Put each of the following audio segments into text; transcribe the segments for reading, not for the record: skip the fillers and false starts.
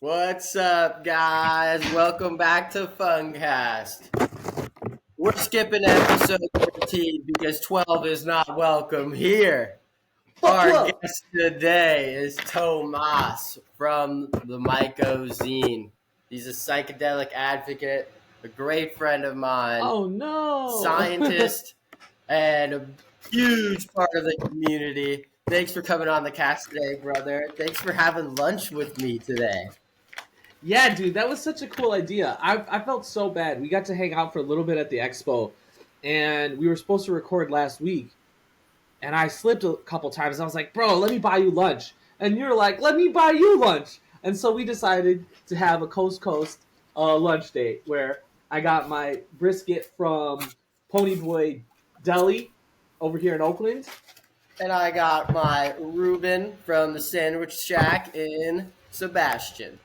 What's up, guys? Welcome back to Fungast. We're skipping episode 13 because 12 is not welcome here. Fuck Our 12. guest today is Tomas from the Mycozine. He's a psychedelic advocate, a great friend of mine, Oh no. scientist, and a huge part of the community. Thanks for coming on the cast today, brother. Thanks for having lunch with me today. Yeah, dude, that was such a cool idea. I felt so bad. We got to hang out for a little bit at the expo, and we were supposed to record last week, and I slipped a couple times. I was like, bro, let me buy you lunch. And you're like, let me buy you lunch. And so we decided to have a coast-coast lunch date where I got my brisket from Ponyboy Deli over here in Oakland. And I got my Reuben from the Sandwich Shack in Sebastian.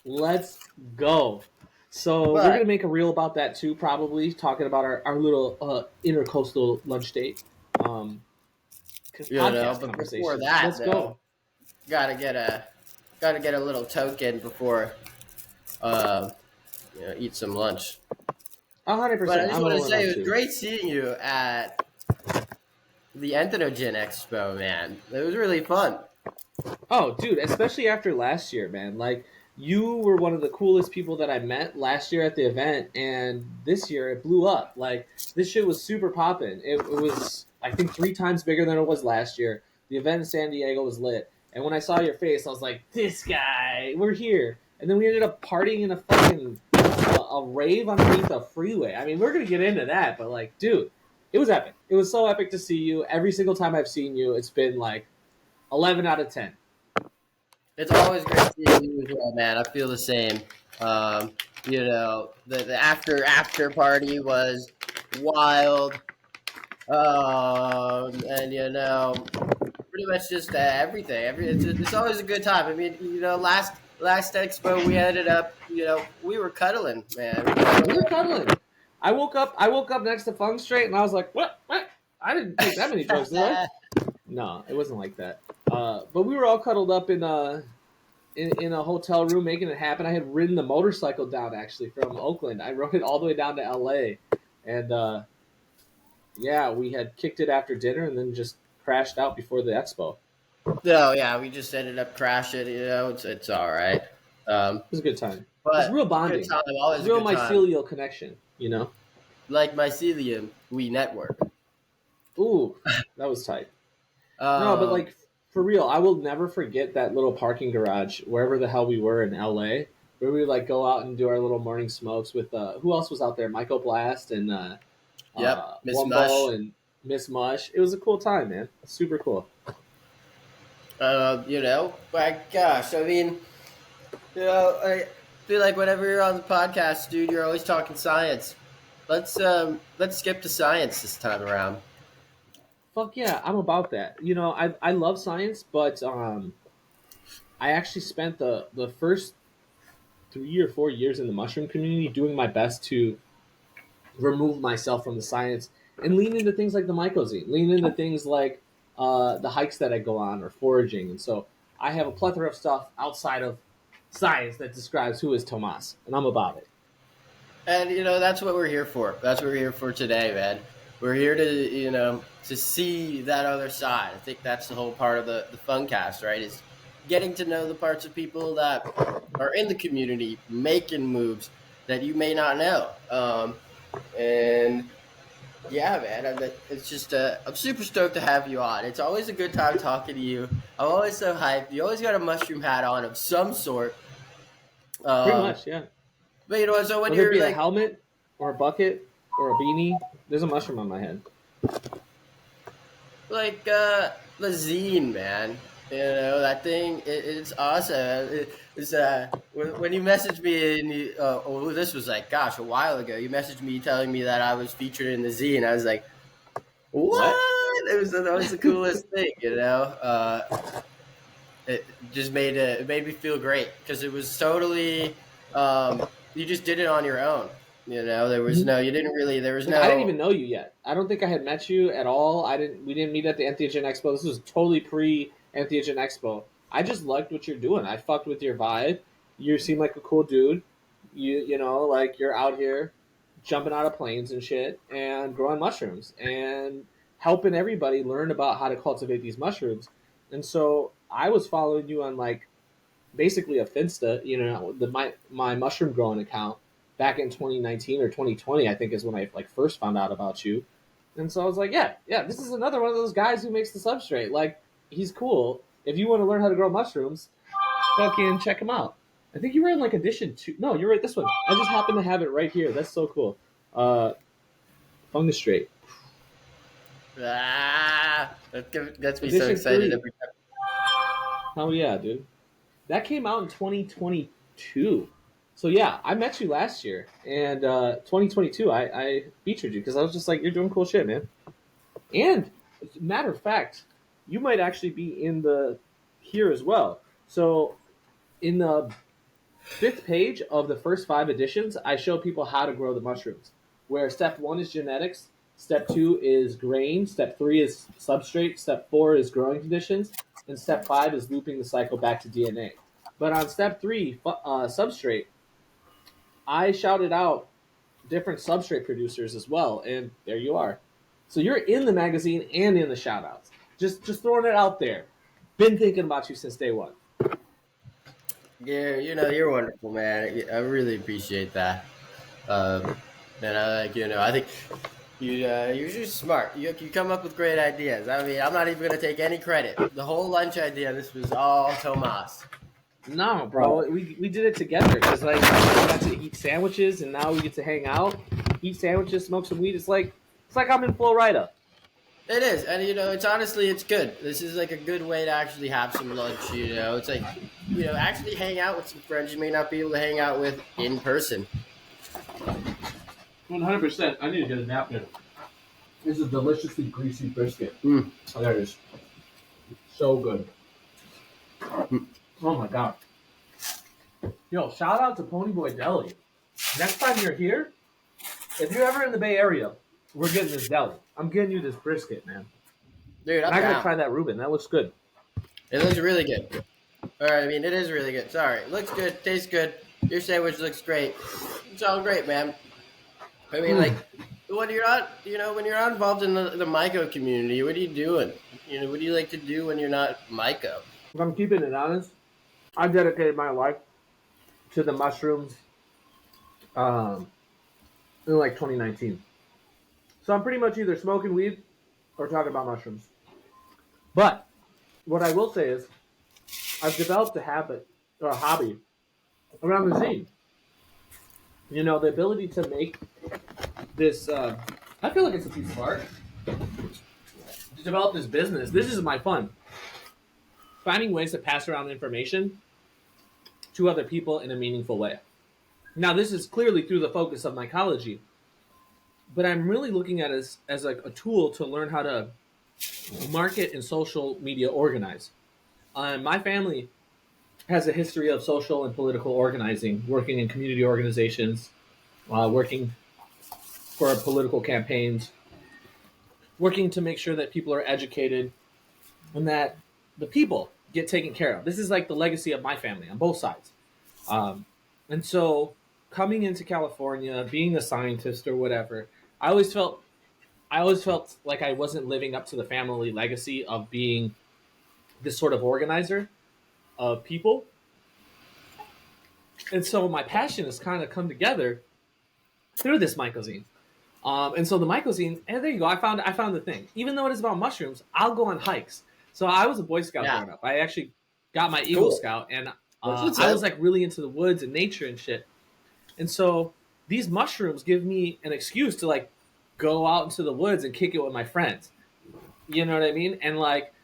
Let's go. So we're going to make a reel about that too, probably, talking about our little intercoastal lunch date. But before that, Let's go. Gotta get a little token before eat some lunch. 100%. But I just want to say it was great seeing you at the entheogen expo, man. It was really fun. Oh, dude, especially after last year, man. Like, you were one of the coolest people that I met last year at the event, and this year it blew up. Like, this shit was super poppin'. It was, I think, 3 times bigger than it was last year. The event in San Diego was lit. And when I saw your face, I was like, this guy, we're here. And then we ended up partying in a fucking a rave underneath a freeway. I mean, we're going to get into that, but, like, dude, it was epic. It was so epic to see you. Every single time I've seen you, it's been, like, 11 out of 10. It's always great seeing you as well, man. I feel the same. The after party was wild. And pretty much just everything. It's always a good time. I mean, last expo we ended up, we were cuddling, man. We were cuddling. I woke up next to Fung Straight, and I was like, what? I didn't take that many drugs, did I? No, it wasn't like that. But we were all cuddled up in a hotel room making it happen. I had ridden the motorcycle down, actually, from Oakland. I rode it all the way down to L.A. And, we had kicked it after dinner and then just crashed out before the expo. No, yeah, we just ended up crashing. It's all right. It was a good time. But it was real bonding. Good time, always real a good mycelial connection, Like mycelium, we network. Ooh, that was tight. No, but like, for real, I will never forget that little parking garage wherever the hell we were in LA, where we would like go out and do our little morning smokes with who else was out there? Michael Blast and Miss Wumbo Mush and Miss Mush. It was a cool time, man. Super cool. My gosh, I mean, I feel like whenever you're on the podcast, dude, you're always talking science. Let's skip to science this time around. Fuck yeah, I'm about that. I love science, but I actually spent the first 3 or 4 years in the mushroom community doing my best to remove myself from the science and lean into things like the mycozine, lean into things like the hikes that I go on or foraging. And so I have a plethora of stuff outside of science that describes who is Tomas, and I'm about it. And, that's what we're here for. That's what we're here for today, man. We're here to, to see that other side. I think that's the whole part of the Funcast, right? Is getting to know the parts of people that are in the community making moves that you may not know. And yeah, man, it's just I'm super stoked to have you on. It's always a good time talking to you. I'm always so hyped. You always got a mushroom hat on of some sort. Pretty much, yeah. But so when Whether you're it be a helmet or a bucket or a beanie, there's a mushroom on my head. Like the zine, man. That thing. It's awesome. It's when you messaged me and this was like, gosh, a while ago. You messaged me telling me that I was featured in the zine. I was like, what? That was the coolest thing, It just made me feel great because it was totally. You just did it on your own. There was no. You didn't really. There was no. I didn't even know you yet. I don't think I had met you at all. We didn't meet at the Entheogen Expo. This was totally pre Entheogen Expo. I just liked what you're doing. I fucked with your vibe. You seem like a cool dude. You know, like you're out here jumping out of planes and shit and growing mushrooms and helping everybody learn about how to cultivate these mushrooms. And so I was following you on like basically a Finsta, you know, my mushroom growing account back in 2019 or 2020, I think is when I like first found out about you. And so I was like, yeah, this is another one of those guys who makes the substrate. Like, he's cool. If you want to learn how to grow mushrooms, fucking check him out. I think you were in like edition 2. No, you're right. This one. I just happen to have it right here. That's so cool. Uh, Fungastrate. That gets me so Edition excited 3. every time. Oh yeah, dude. That came out in 2022. So yeah, I met you last year, and 2022 I featured you because I was just like, you're doing cool shit, man. And matter of fact, you might actually be in the here as well. So in the fifth page of the first 5 editions, I show people how to grow the mushrooms. Where step 1 is genetics, step 2 is grain, step 3 is substrate, step 4 is growing conditions, and step 5 is looping the cycle back to DNA. But on step 3, substrate, I shouted out different substrate producers as well, and there you are. So you're in the magazine and in the shoutouts. Just throwing it out there. Been thinking about you since day one. Yeah, you're wonderful, man. I really appreciate that. Um, and I like, I think you're just smart. You come up with great ideas. I mean, I'm not even gonna take any credit. The whole lunch idea, this was all Tomas. No, bro, we did it together because like we got to eat sandwiches and now we get to hang out, eat sandwiches, smoke some weed. It's like I'm in Florida. It is, and it's honestly, it's good. This is like a good way to actually have some lunch. It's like, actually hang out with some friends you may not be able to hang out with in person. 100%. I need to get a napkin. This is a deliciously greasy brisket. Mm. Oh, there it is. So good. Oh my god. Yo, shout out to Ponyboy Deli. Next time you're here, if you're ever in the Bay Area, we're getting this deli. I'm getting you this brisket, man. Dude, And I'm I gotta down. try that Reuben. That looks good. It looks really good. All right, I mean, it is really good. Sorry, it looks good, tastes good. Your sandwich looks great. It's all great, man. I mean, like, when you're not, when you're not involved in the myco community, what are you doing? What do you like to do when you're not myco? If I'm keeping it honest, I dedicated my life to the mushrooms in like 2019. So I'm pretty much either smoking weed or talking about mushrooms. But what I will say is I've developed a habit or a hobby around the zine. The ability to make this, I feel like it's a piece of art. To develop this business, this is my fun. Finding ways to pass around information to other people in a meaningful way. Now, this is clearly through the focus of mycology, but I'm really looking at it as like a tool to learn how to market and social media organize. My family has a history of social and political organizing, working in community organizations, working for political campaigns, working to make sure that people are educated and that the people get taken care of. This is like the legacy of my family on both sides. And so coming into California, being a scientist or whatever, I always felt like I wasn't living up to the family legacy of being this sort of organizer of people. And so my passion has kind of come together through this mycozine. And so the mycozine, and there you go. I found the thing. Even though it is about mushrooms, I'll go on hikes. So I was a Boy Scout growing up. I actually got my Eagle Scout, and I was like really into the woods and nature and shit. And so these mushrooms give me an excuse to like go out into the woods and kick it with my friends. You know what I mean? And like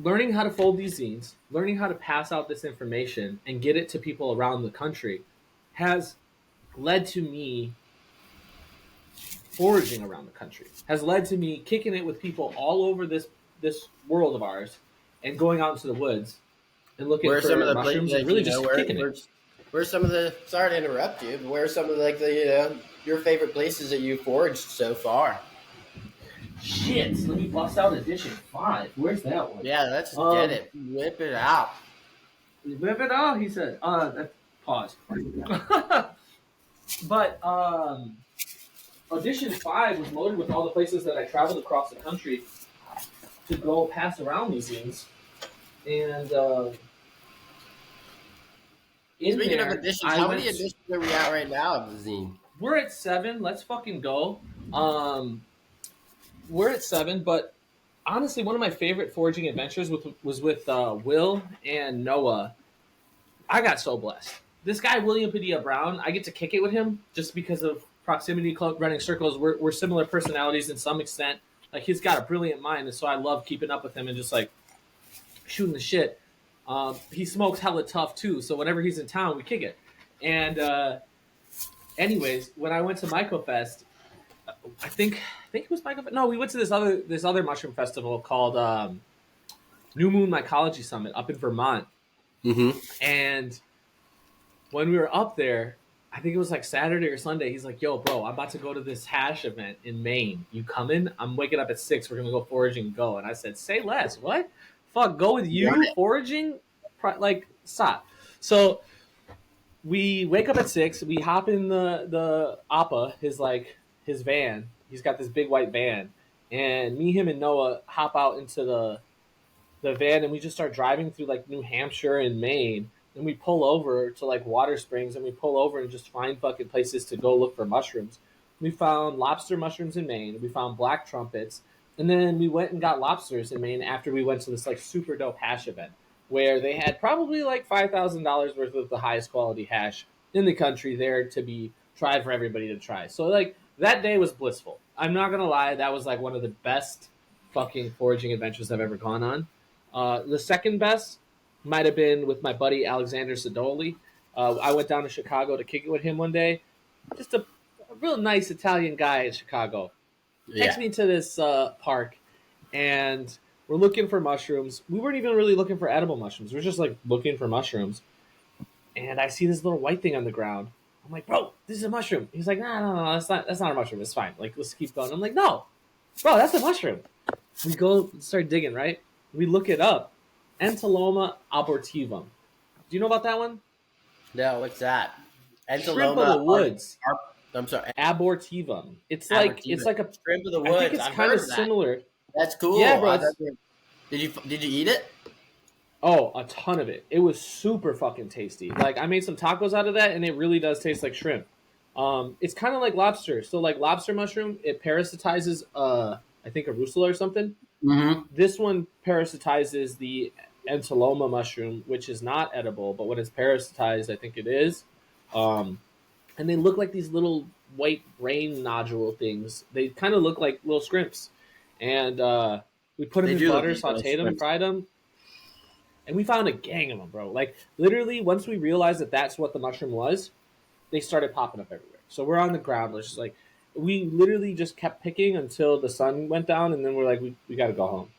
learning how to fold these zines, learning how to pass out this information and get it to people around the country has led to me foraging around the country, has led to me kicking it with people all over this world of ours and going out into the woods and looking Where are for some of the mushrooms places, and really just kicking it. Where's some of the, sorry to interrupt you, but where are some of your favorite places that you foraged so far? Shit, let me bust out edition 5. Where's that one? Yeah, let's get it. Whip it out. Live it up, he said. Pause. But Audition 5 was loaded with all the places that I traveled across the country to go pass around these things. And in Speaking of there, editions, I how many went. editions are we at right now of the zine? We're at 7. Let's fucking go. Um, we're at 7, but honestly, one of my favorite foraging adventures was with Will and Noah. I got so blessed. This guy, William Padilla Brown, I get to kick it with him just because of proximity club running circles. We're similar personalities in some extent. Like, he's got a brilliant mind, and so I love keeping up with him and just like shooting the shit. He smokes hella tough too, so whenever he's in town, we kick it. And anyways, when I went to MycoFest, I think it was MycoFest. No, we went to this other mushroom festival called New Moon Mycology Summit up in Vermont. Mm-hmm. And when we were up there, I think it was like Saturday or Sunday. He's like, "Yo, bro, I'm about to go to this hash event in Maine. You coming? I'm waking up at 6. We're gonna go foraging and go." And I said, "Say less. What? Fuck, go with you Right. foraging? Like, stop." So we wake up at 6. We hop in the Appa, his van. He's got this big white van, and me, him, and Noah hop out into the van, and we just start driving through like New Hampshire and Maine. And we pull over to like Water Springs, and we pull over and just find fucking places to go look for mushrooms. We found lobster mushrooms in Maine. We found black trumpets, and then we went and got lobsters in Maine after we went to this like super dope hash event where they had probably like $5,000 worth of the highest quality hash in the country there to be tried for everybody to try. So like that day was blissful. I'm not gonna lie, that was like one of the best fucking foraging adventures I've ever gone on. The second best might have been with my buddy Alexander Sidoli. I went down to Chicago to kick it with him one day. Just a real nice Italian guy in Chicago. Takes Yeah. me to this park, and we're looking for mushrooms. We weren't even really looking for edible mushrooms. We're just like looking for mushrooms. And I see this little white thing on the ground. I'm like, bro, this is a mushroom. He's like, no, that's not a mushroom. It's fine. Like, let's keep going. I'm like, no, bro, that's a mushroom. We go start digging, right? We look it up. Entoloma abortivum. Do you know about that one? No, what's that? Shrimp of Entaloma the woods. I'm sorry, Abortivum. It's abortiva. like a. Shrimp of the I think woods. it's I've kind heard of of that. similar. That's Yeah, cool. bro. Did you eat it? Oh, a ton of it. It was super fucking tasty. Like, I made some tacos out of that, and it really does taste like shrimp. It's kind of like lobster. So like lobster mushroom, it parasitizes I think a rusula or something. Mm-hmm. This one parasitizes the Entoloma mushroom, which is not edible, but when it's parasitized, I think it is. Um, and they look like these little white brain nodule things. They kind of look like little scrimps. And we put them They in do look butter, like little sauteed them, shrimps. fried them, and we found a gang of them, bro. Like literally, once we realized that that's what the mushroom was, they started popping up everywhere. So we're on the ground. It's just like we literally just kept picking until the sun went down, and then we're like, we got to go home.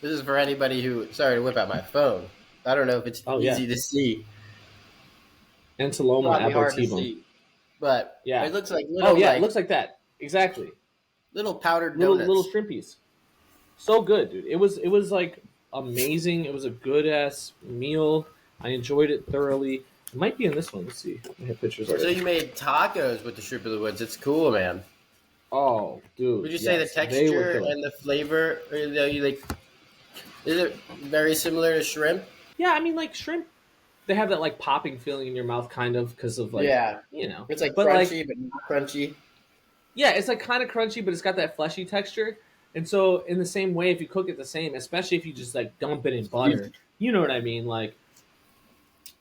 This is for anybody who. Sorry to whip out my phone. I don't know if it's Oh yeah, easy to see. Entoloma Probably hard to abortivum. see, but Yeah. it looks like Oh little yeah, it looks like that exactly. little powdered Little donuts. shrimpies. So good, dude. It was like amazing. It was a good ass meal. I enjoyed it thoroughly. It might be in this one. Let's see. I have pictures So already. you made tacos with the shrimp of the woods. It's cool, man. Oh, dude, Would you say the yes, they were texture killer. and the flavor, or, you like, is it very similar to shrimp? Yeah, I mean, like shrimp, they have that like popping feeling in your mouth, kind of, because of like Yeah, you know. it's like But like, crunchy but not crunchy. yeah, it's like kind of crunchy, but it's got that fleshy texture. And so, in the same way, if you cook it the same, especially if you just like dump it in butter, you know what I mean? Like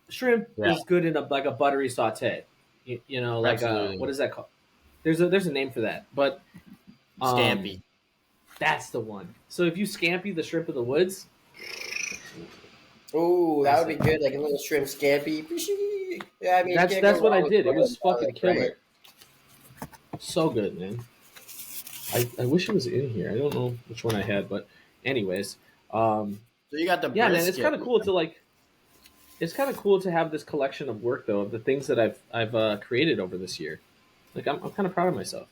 shrimp Yeah, is good in a buttery saute. Like absolutely. what is that called? There's a name for that, but um, Scampi. that's the one. So if you scampi the shrimp of the woods, Ooh, that that's would be it. good, like a little shrimp scampi. Yeah, I mean, you That's can't go that's what I wrong with did. It was boiled fucking garlic, right? killer. So good, man. I wish it was in here. I don't know which one I had, but anyways, um, So you got the yeah, man, it's brisket. kind of cool to like. It's kind of cool to have this collection of work though of the things that I've created over this year. Like I'm kind of proud of myself.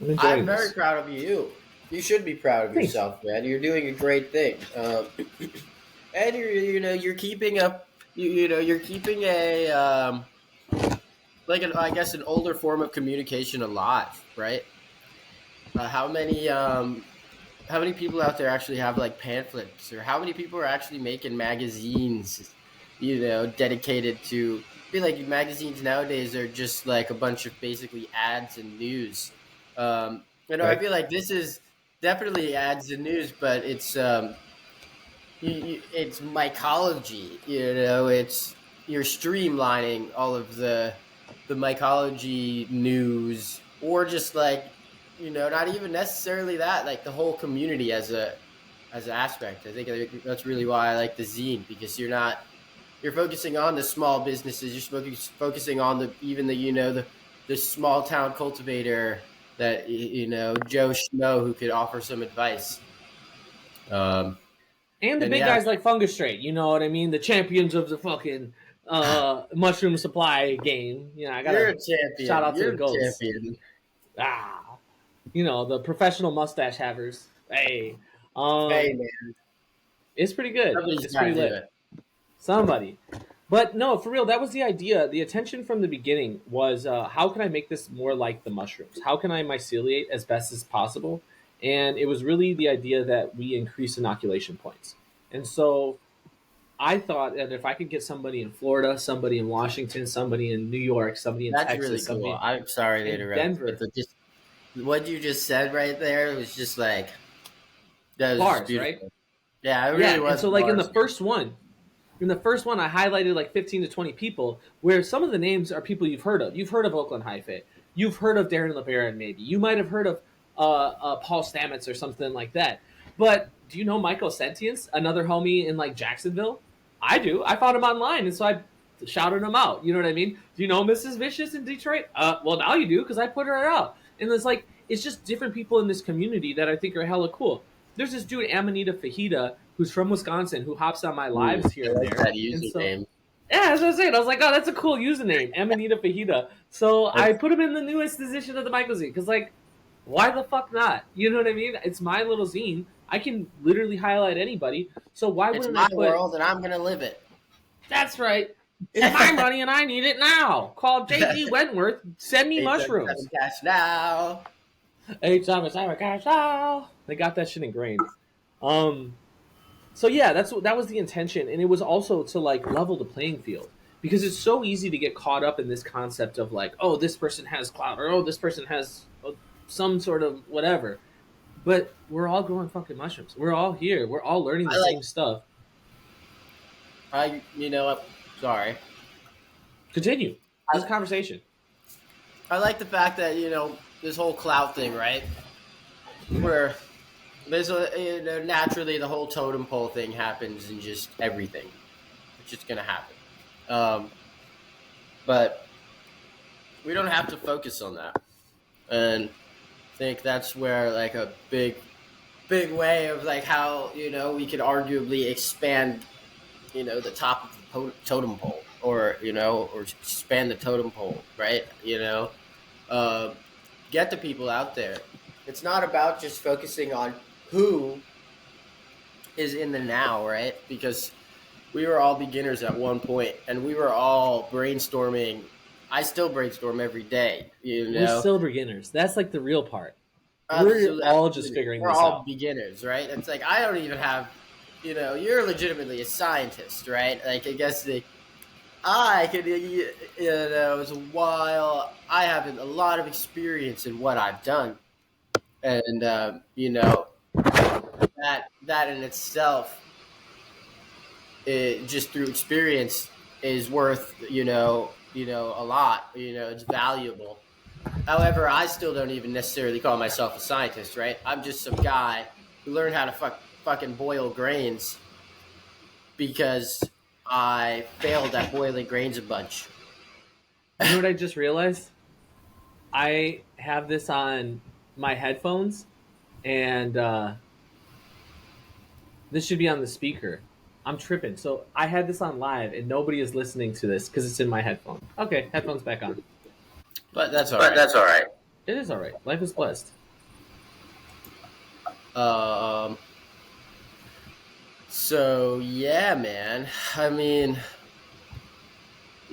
I'm I'm enjoying very this. proud of you. You should be proud of Thanks. yourself, man. You're doing a great thing, and you're keeping up. you're keeping a like I guess an older form of communication alive, right? How many people out there actually have like pamphlets, or how many people are actually making magazines, dedicated to? I feel like magazines nowadays are just like a bunch of basically ads and news. I Right. feel like this is definitely ads and news, but it's mycology. It's you're streamlining all of the mycology news, or just like not even necessarily that, like the whole community as an aspect. I think that's really why I like the zine, because you're focusing on the small businesses. You're focusing on the small town cultivator, that Joe Schmo, who could offer some advice. Um, And the and big yeah, guys like Fungus Straight, you know what I mean? The champions of the fucking mushroom supply game. You know, I you're gotta a shout champion. out to the You're a goats. champion. Ah, you know, the professional mustache havers. Hey, Hey um, man, it's pretty good. somebody's It's got pretty to do lit. it. Somebody. But no, for real, that was the idea. The intention from the beginning was how can I make this more like the mushrooms? How can I myceliate as best as possible? And it was really the idea that we increase inoculation points. And so I thought that if I could get somebody in Florida, somebody in Washington, somebody in New York, somebody in That's really Texas, cool. somebody I'm sorry to in interrupt, but Denver, just what you just said right there was just like that was just bars, right? beautiful. Yeah, it really Yeah. And was so, like bars. in the first one, I highlighted like 15 to 20 people where some of the names are people you've heard of. You've heard of Oakland High Fit. You've heard of Darren LeBaron, maybe. You might have heard of Paul Stamets or something like that. But do you know Michael Sentience, another homie in like Jacksonville? I do. I found him online, and so I shouted him out. You know what I mean? Do you know Mrs. Vicious in Detroit? Well, now you do because I put her out. And it's just different people in this community that I think are hella cool. There's this dude Amanita Fajita who's from Wisconsin who hops on my Mm, lives I here and like there. that And so username. yeah, that's what I was saying. I was like, oh, that's a cool username, Amanita Fajita. So I That's put him in the newest edition of the Mycozine because, like, why the fuck not? You know what I mean? It's my little zine. I can literally highlight anybody. So why it's wouldn't I my put? world, and I'm gonna live it. That's right. It's my money and I need it now. Call JD Wentworth. Send me H7 mushrooms. cash now. Hey, Thomas, I'm a cash out. They got that shit ingrained. Um, So yeah, that was the intention, and it was also to like level the playing field because it's so easy to get caught up in this concept of like, oh, this person has clout, or oh, this person has some sort of whatever. But we're all growing fucking mushrooms. We're all here. We're all learning the I like same stuff. I you know what? Sorry. Continue this I, conversation. I like the fact that this whole clout thing, right? Where naturally the whole totem pole thing happens in just everything. It's just gonna happen. Um, but we don't have to focus on that, and I think that's where like a big way of like how we could arguably expand the top of the totem pole, or or expand the totem pole, right? Uh, get the people out there. It's not about just focusing on who is in the now, right? Because we were all beginners at one point, and we were all brainstorming. I still brainstorm every day, We're still beginners. That's like the real part. We're Absolutely, all just absolutely. figuring We're this all out. beginners, right? It's like I don't even have, you're legitimately a scientist, right? Like I guess I could, while I have a lot of experience in what I've done, and that in itself, just through experience, is worth a lot. It's valuable. However, I still don't even necessarily call myself a scientist, right? I'm just some guy who learned how to fucking boil grains because I failed at boiling grains a bunch. You know what I just realized? I have this on my headphones, and this should be on the speaker. I'm tripping. So I had this on live, and nobody is listening to this because it's in my headphone. Okay, headphones back on. But that's all But right. that's all right. It is all right. Life is blessed. So yeah, man. I mean,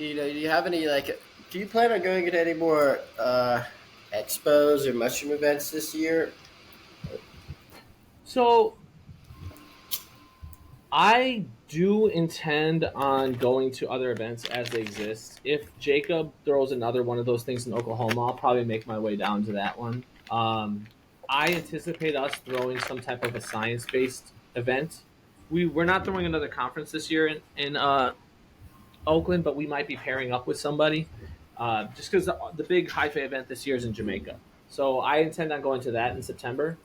do you have any like? Do you plan on going to any more expos or mushroom events this year? So I do intend on going to other events as they exist. If Jacob throws another one of those things in Oklahoma, I'll probably make my way down to that one. I anticipate us throwing some type of a science based event. We're not throwing another conference this year in Oakland, but we might be pairing up with somebody. Just because the big Hi-Fi event this year is in Jamaica, so I intend on going to that in September.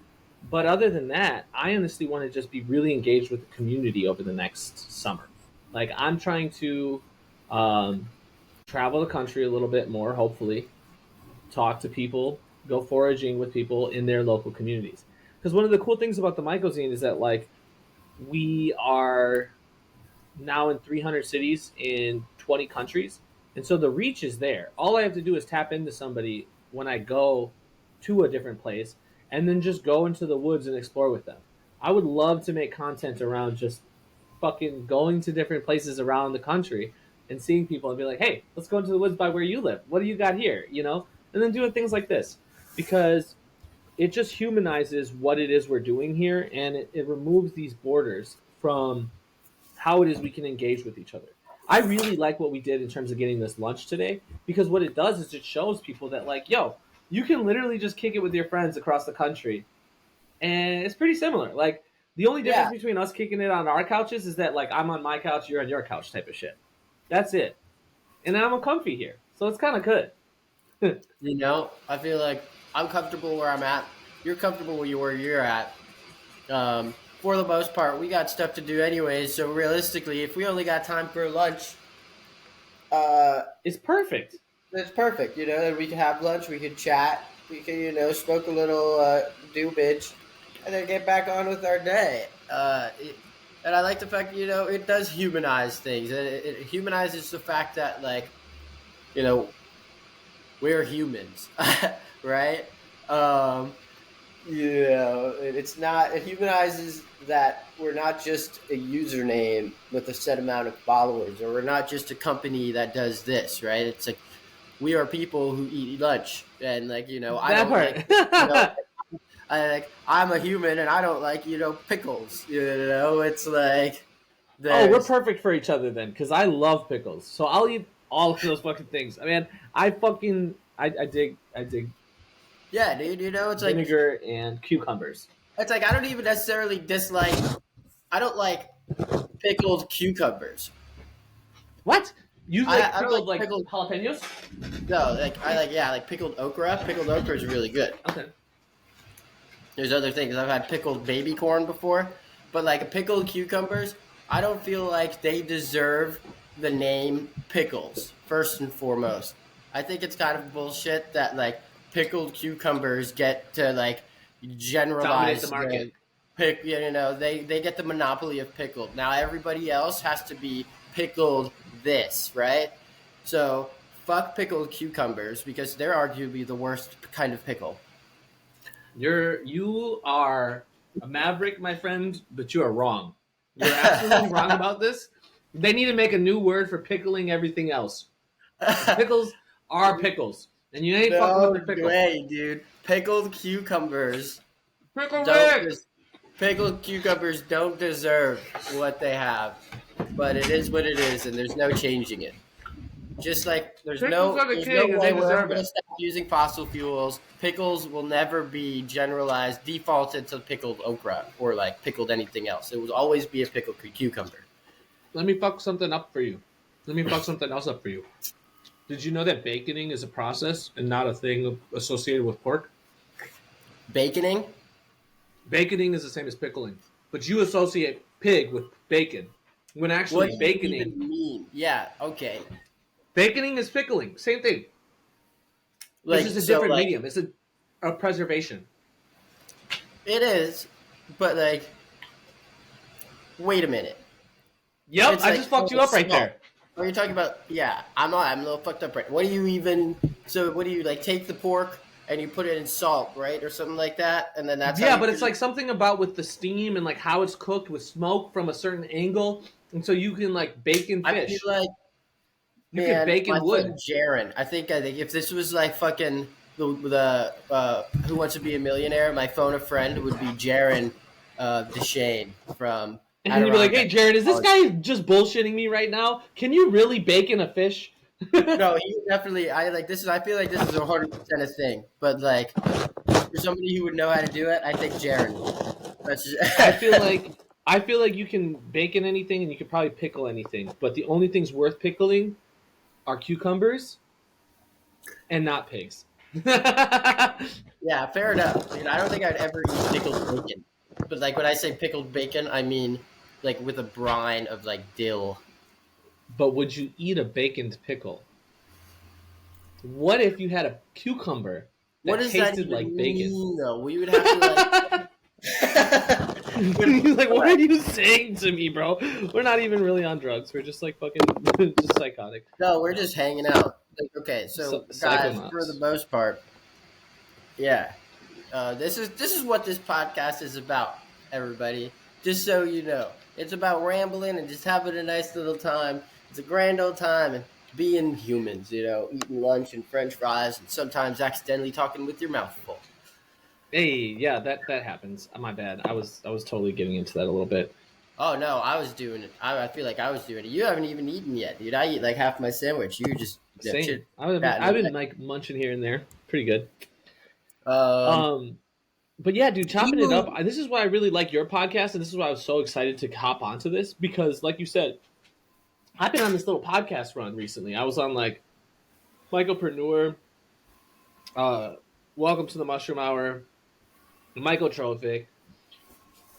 But other than that, I honestly want to just be really engaged with the community over the next summer. Like I'm trying to um, travel the country a little bit more, hopefully, talk to people, go foraging with people in their local communities. Because one of the cool things about the Mycozine is that like we are now in 300 cities in 20 countries. And so the reach is there. All I have to do is tap into somebody when I go to a different place and then just go into the woods and explore with them. I would love to make content around just fucking going to different places around the country and seeing people and be like, hey, let's go into the woods by where you live. What do you got here? You know? And then doing things like this because it just humanizes what it is we're doing here and it removes these borders from how it is we can engage with each other. I really like what we did in terms of getting this lunch today because what it does is it shows people that like, yo, you can literally just kick it with your friends across the country, and it's pretty similar. Like the only difference Yeah, between us kicking it on our couches is that like I'm on my couch, you're on your couch type of shit. That's it, and I'm comfy here, so it's kind of good. I feel like I'm comfortable where I'm at. You're comfortable where you're at. For the most part, we got stuff to do anyways. So realistically, if we only got time for lunch, uh, It's perfect. it's perfect. And we can have lunch. We can chat. We can smoke a little doobage, and then get back on with our day. And I like the fact it does humanize things, and it humanizes the fact that like you know we're humans, right? Um, it's not. It humanizes that we're not just a username with a set amount of followers, or we're not just a company that does this, right? It's like we are people who eat lunch, and like I That don't like part. I'm a human, and I don't like pickles. It's like Oh, we're there's perfect for each other then, because I love pickles. So I'll eat all of those fucking things. I mean, I dig yeah, dude. vinegar and cucumbers. It's like I don't even necessarily dislike. I don't like pickled cucumbers. What? You like I don't like pickled like pickled. jalapenos? No, like I like like pickled okra. Pickled okra is really good. Okay. There's other things. I've had pickled baby corn before, but like pickled cucumbers, I don't feel like they deserve the name pickles. First and foremost, I think it's kind of bullshit that like pickled cucumbers get to like Dominate the generalize market. the pick. They get the monopoly of pickled. Now everybody else has to be pickled this, right? So fuck pickled cucumbers because they're arguably the worst kind of pickle. You are a maverick, my friend, but you are wrong. You're absolutely wrong about this. They need to make a new word for pickling everything else. Because pickles are pickles. And you ain't fucking with No the pickle. way, dude. Pickled cucumbers Pickle don't Rick! des- pickled cucumbers don't deserve what they have. But it is what it is, and there's no changing it. Just like Pickles are the there's no king and way they we're ever deserve gonna it. stop using fossil fuels. Pickles will never be generalized, defaulted to pickled okra or like pickled anything else. It will always be a pickled cucumber. Let me fuck something up for you. Let me fuck something else up for you. Did you know that baconing is a process and not a thing associated with pork? Baconing? Baconing is the same as pickling, but you associate pig with bacon. When What actually do you even baconing, mean? Yeah, okay. baconing is pickling. Same thing. It's just Like a so different like medium. It's a preservation. it is, but like wait a minute. If Yep, it's I like just fucked you full up right salt, there. are you talking about? Yeah, I'm a little fucked up right. What do you even? So what do you like? Take the pork and you put it in salt, right, or something like that, and then that's how Yeah, you but it's preserve. like something about with the steam and like how it's cooked with smoke from a certain angle, and so you can like bacon I feel fish. like You could Man, my bacon friend wood. Jaron. I think if this was like fucking the Who Wants to Be a Millionaire, my phone a friend would be Jaron Deshane from And you'd be like, Adirondack. hey, Jared, is this guy just bullshitting me right now? Can you really bacon a fish? No, he would definitely. I like this is. I feel like this is 100% a thing. But like for somebody who would know how to do it, I think Jaron. That's I just, feel like you can bacon anything and you could probably pickle anything, but the only things worth pickling are cucumbers and not pigs. yeah, fair enough. Dude, I don't think I'd ever eat pickled bacon. But like when I say pickled bacon, I mean like with a brine of like dill. But would you eat a baconed pickle? What if you had a cucumber What that does that tasted like even bacon? mean, though? We would have to like. Like, what are you saying to me, bro? We're not even really on drugs. We're just like fucking just psychotic. No, we're just hanging out. Like, okay, so guys, for the Psychonauts. most part, yeah, this is what this podcast is about, everybody. Just so you know, it's about rambling and just having a nice little time. It's a grand old time and being humans, eating lunch and French fries, and sometimes accidentally talking with your mouth full. Hey, yeah, that happens. My bad. I was totally getting into that a little bit. Oh no, I was doing it. I feel like I was doing it. You haven't even eaten yet, dude. I eat like half my sandwich. You just Same. chit I've chatting been away. like munching here and there. Pretty good. Um, But yeah, dude, chopping it up. you This is why I really like your podcast, and this is why I was so excited to hop onto this because, like you said, I've been on this little podcast run recently. I was on like Mycopreneur, uh, Welcome to the Mushroom Hour, Mycotrophic,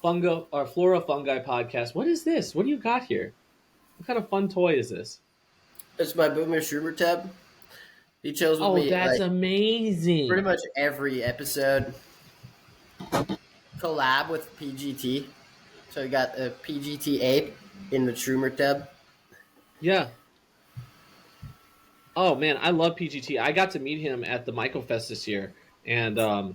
Funga or Flora Fungi podcast. What is this? What do you got here? What kind of fun toy is this? it's my Boomer Schumer tab. He chills with Oh, me that's like pretty amazing. much every episode. Collab with PGT. So we got a PGT ape in the Schumer tab. Yeah. Oh man, I love PGT. I got to meet him at the Mycofest this year, and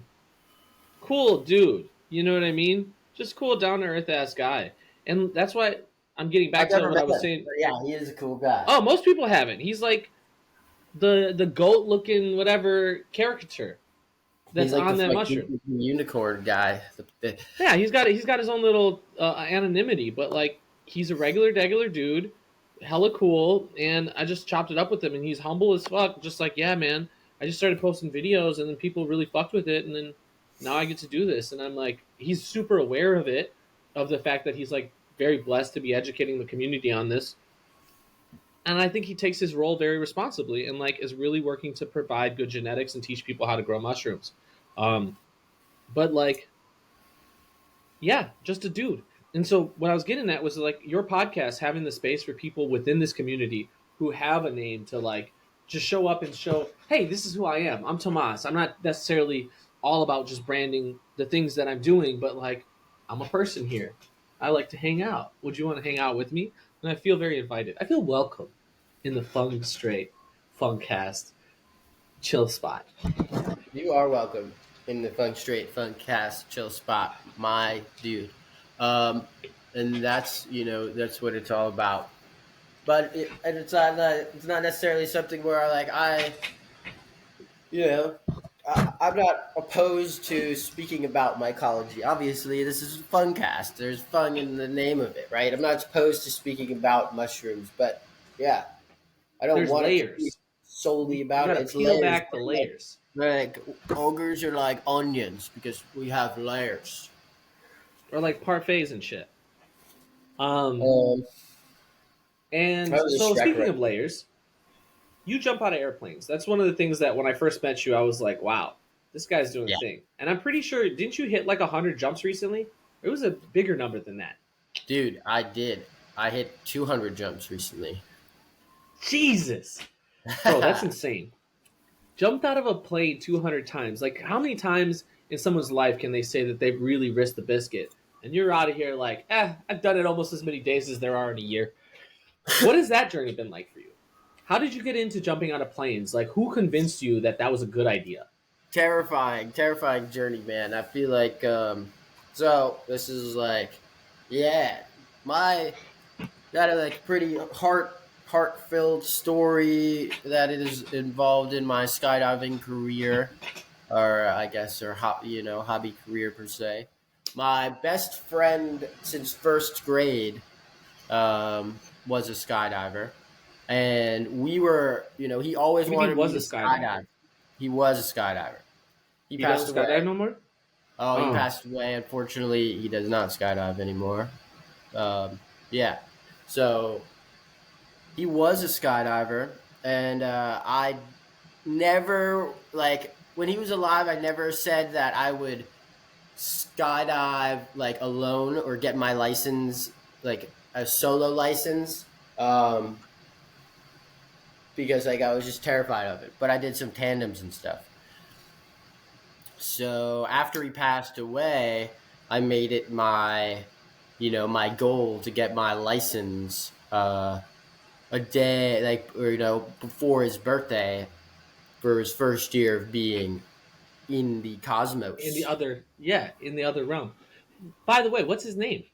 cool dude. You know what I mean? Just cool, down to earth ass guy. And that's why I'm getting I've back to never what met I was him, saying. but yeah, he is a cool guy. Oh, most people haven't. He's like the goat looking whatever caricature He's that's like the on that fucking mushroom. unicorn guy. Yeah, he's got his own little anonymity, but like he's a regular dude, hella cool. And I just chopped it up with him, and he's humble as fuck. Just like, yeah, man. I just started posting videos, and then people really fucked with it, and then now I get to do this, and I'm like, he's super aware of it, of the fact that he's like very blessed to be educating the community on this, and I think he takes his role very responsibly, and like is really working to provide good genetics and teach people how to grow mushrooms. Um, but like yeah, just a dude. And so what I was getting at was like your podcast having the space for people within this community who have a name to like just show up and show, hey, this is who I am. I'm Tomas. I'm not necessarily all about just branding the things that I'm doing, but like I'm a person here. I like to hang out. Would you want to hang out with me? And I feel very invited. I feel welcome in the Fung Straight Funkcast chill spot. You are welcome in the Fun Straight Fun Cast Chill Spot, my dude. Um, and that's what it's all about. But it's not necessarily something where you know I'm not opposed to speaking about mycology. Obviously, this is a fun cast. There's fun in the name of it, right? I'm not opposed to speaking about mushrooms, but yeah, I don't There's want it to be layers. solely You about got it. to It's peel layers. back the layers. Like ogres are like onions because we have layers. Or like parfaits and shit. Um, Um, and that was a so Shrek speaking right. of layers, you jump out of airplanes. That's one of the things that when I first met you, I was like, wow, this guy's doing a Yeah, thing. And I'm pretty sure, didn't you hit like 100 jumps recently? It was a bigger number than that. dude, I did. I hit 200 jumps recently. Jesus. Bro, that's insane. Jumped out of a plane 200 times. Like, how many times in someone's life can they say that they've really risked the biscuit? And you're out of here like, I've done it almost as many days as there are in a year. What has that journey been like for you? How did you get into jumping out of planes? Like, who convinced you that that was a good idea? Terrifying journey, man. I feel like so this is like, yeah, my got a like pretty heart-filled story that is involved in my skydiving career, or I guess, or hobby career per se. My best friend since first grade was a skydiver, and we were, he always What do you mean wanted me was a to skydive. skydiver? He was a skydiver. He He passed doesn't away. skydive no more? Oh, he Oh. passed away. Unfortunately, he does not skydive anymore. Yeah. So he was a skydiver, and I never, like, when he was alive, I never said that I would skydive like alone or get my license, like a solo license, because like I was just terrified of it. But I did some tandems and stuff. So after he passed away, I made it my goal to get my license a day, like, or, before his birthday, for his first year of being in the In the cosmos. other, yeah, in the other realm. By the way, what's his name?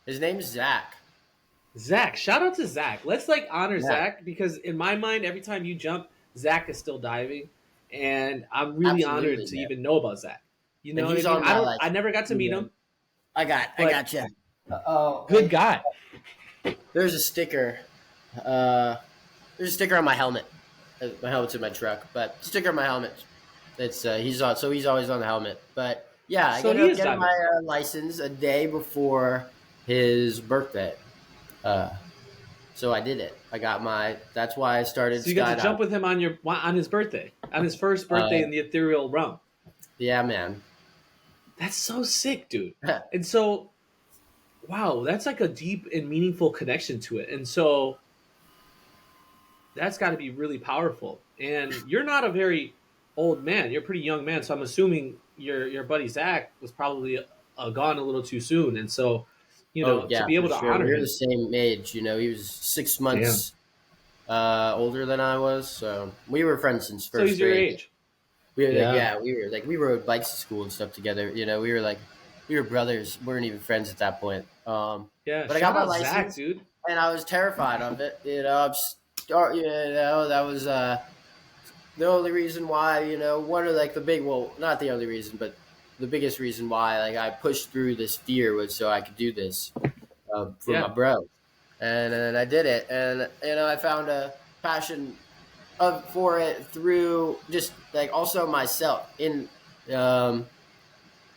His name's Zach. Zach. Shout out to Zach. Let's like honor Yeah, Zach because in my mind, every time you jump, Zach is still diving, and I'm really honored absolutely, to man. even know about Zach. You And know what I he's mean? on I my, don't. like, I never got to you meet know, him, I but got you. Oh, good guy. there's a sticker. Uh, there's a sticker on my helmet. My helmet's in my truck, but sticker on my helmet. It's he's always on the helmet. But yeah, I So ended he up is getting my diving. license a day before his birthday. Uh, so I did it. I got my. That's why I started So you got to skydiving. jump with him on his birthday, on his first birthday Uh, in the ethereal realm. yeah, man. That's so sick, dude. And so, wow, that's like a deep and meaningful connection to it. And so that's got to be really powerful. And you're not a very old man; you're a pretty young man. So I'm assuming your buddy Zach was probably gone a little too soon. And so, Oh to yeah, be for able to sure. honor We were the him, same age. He was six damn. months older than I was, so we were friends since So first he's your grade. age. We were like, Yeah, yeah, we rode bikes to school and stuff together. We were brothers. We weren't even friends at that point. yeah. But I got Shout my out Zach, license, dude. and I was terrified of it. That was the only reason why. One of, like, the big, well, not the only reason, but the biggest reason why, like, I pushed through this fear was so I could do this for my Yeah, bro, and then I did it, and I found a passion for it through just, like, also myself. Um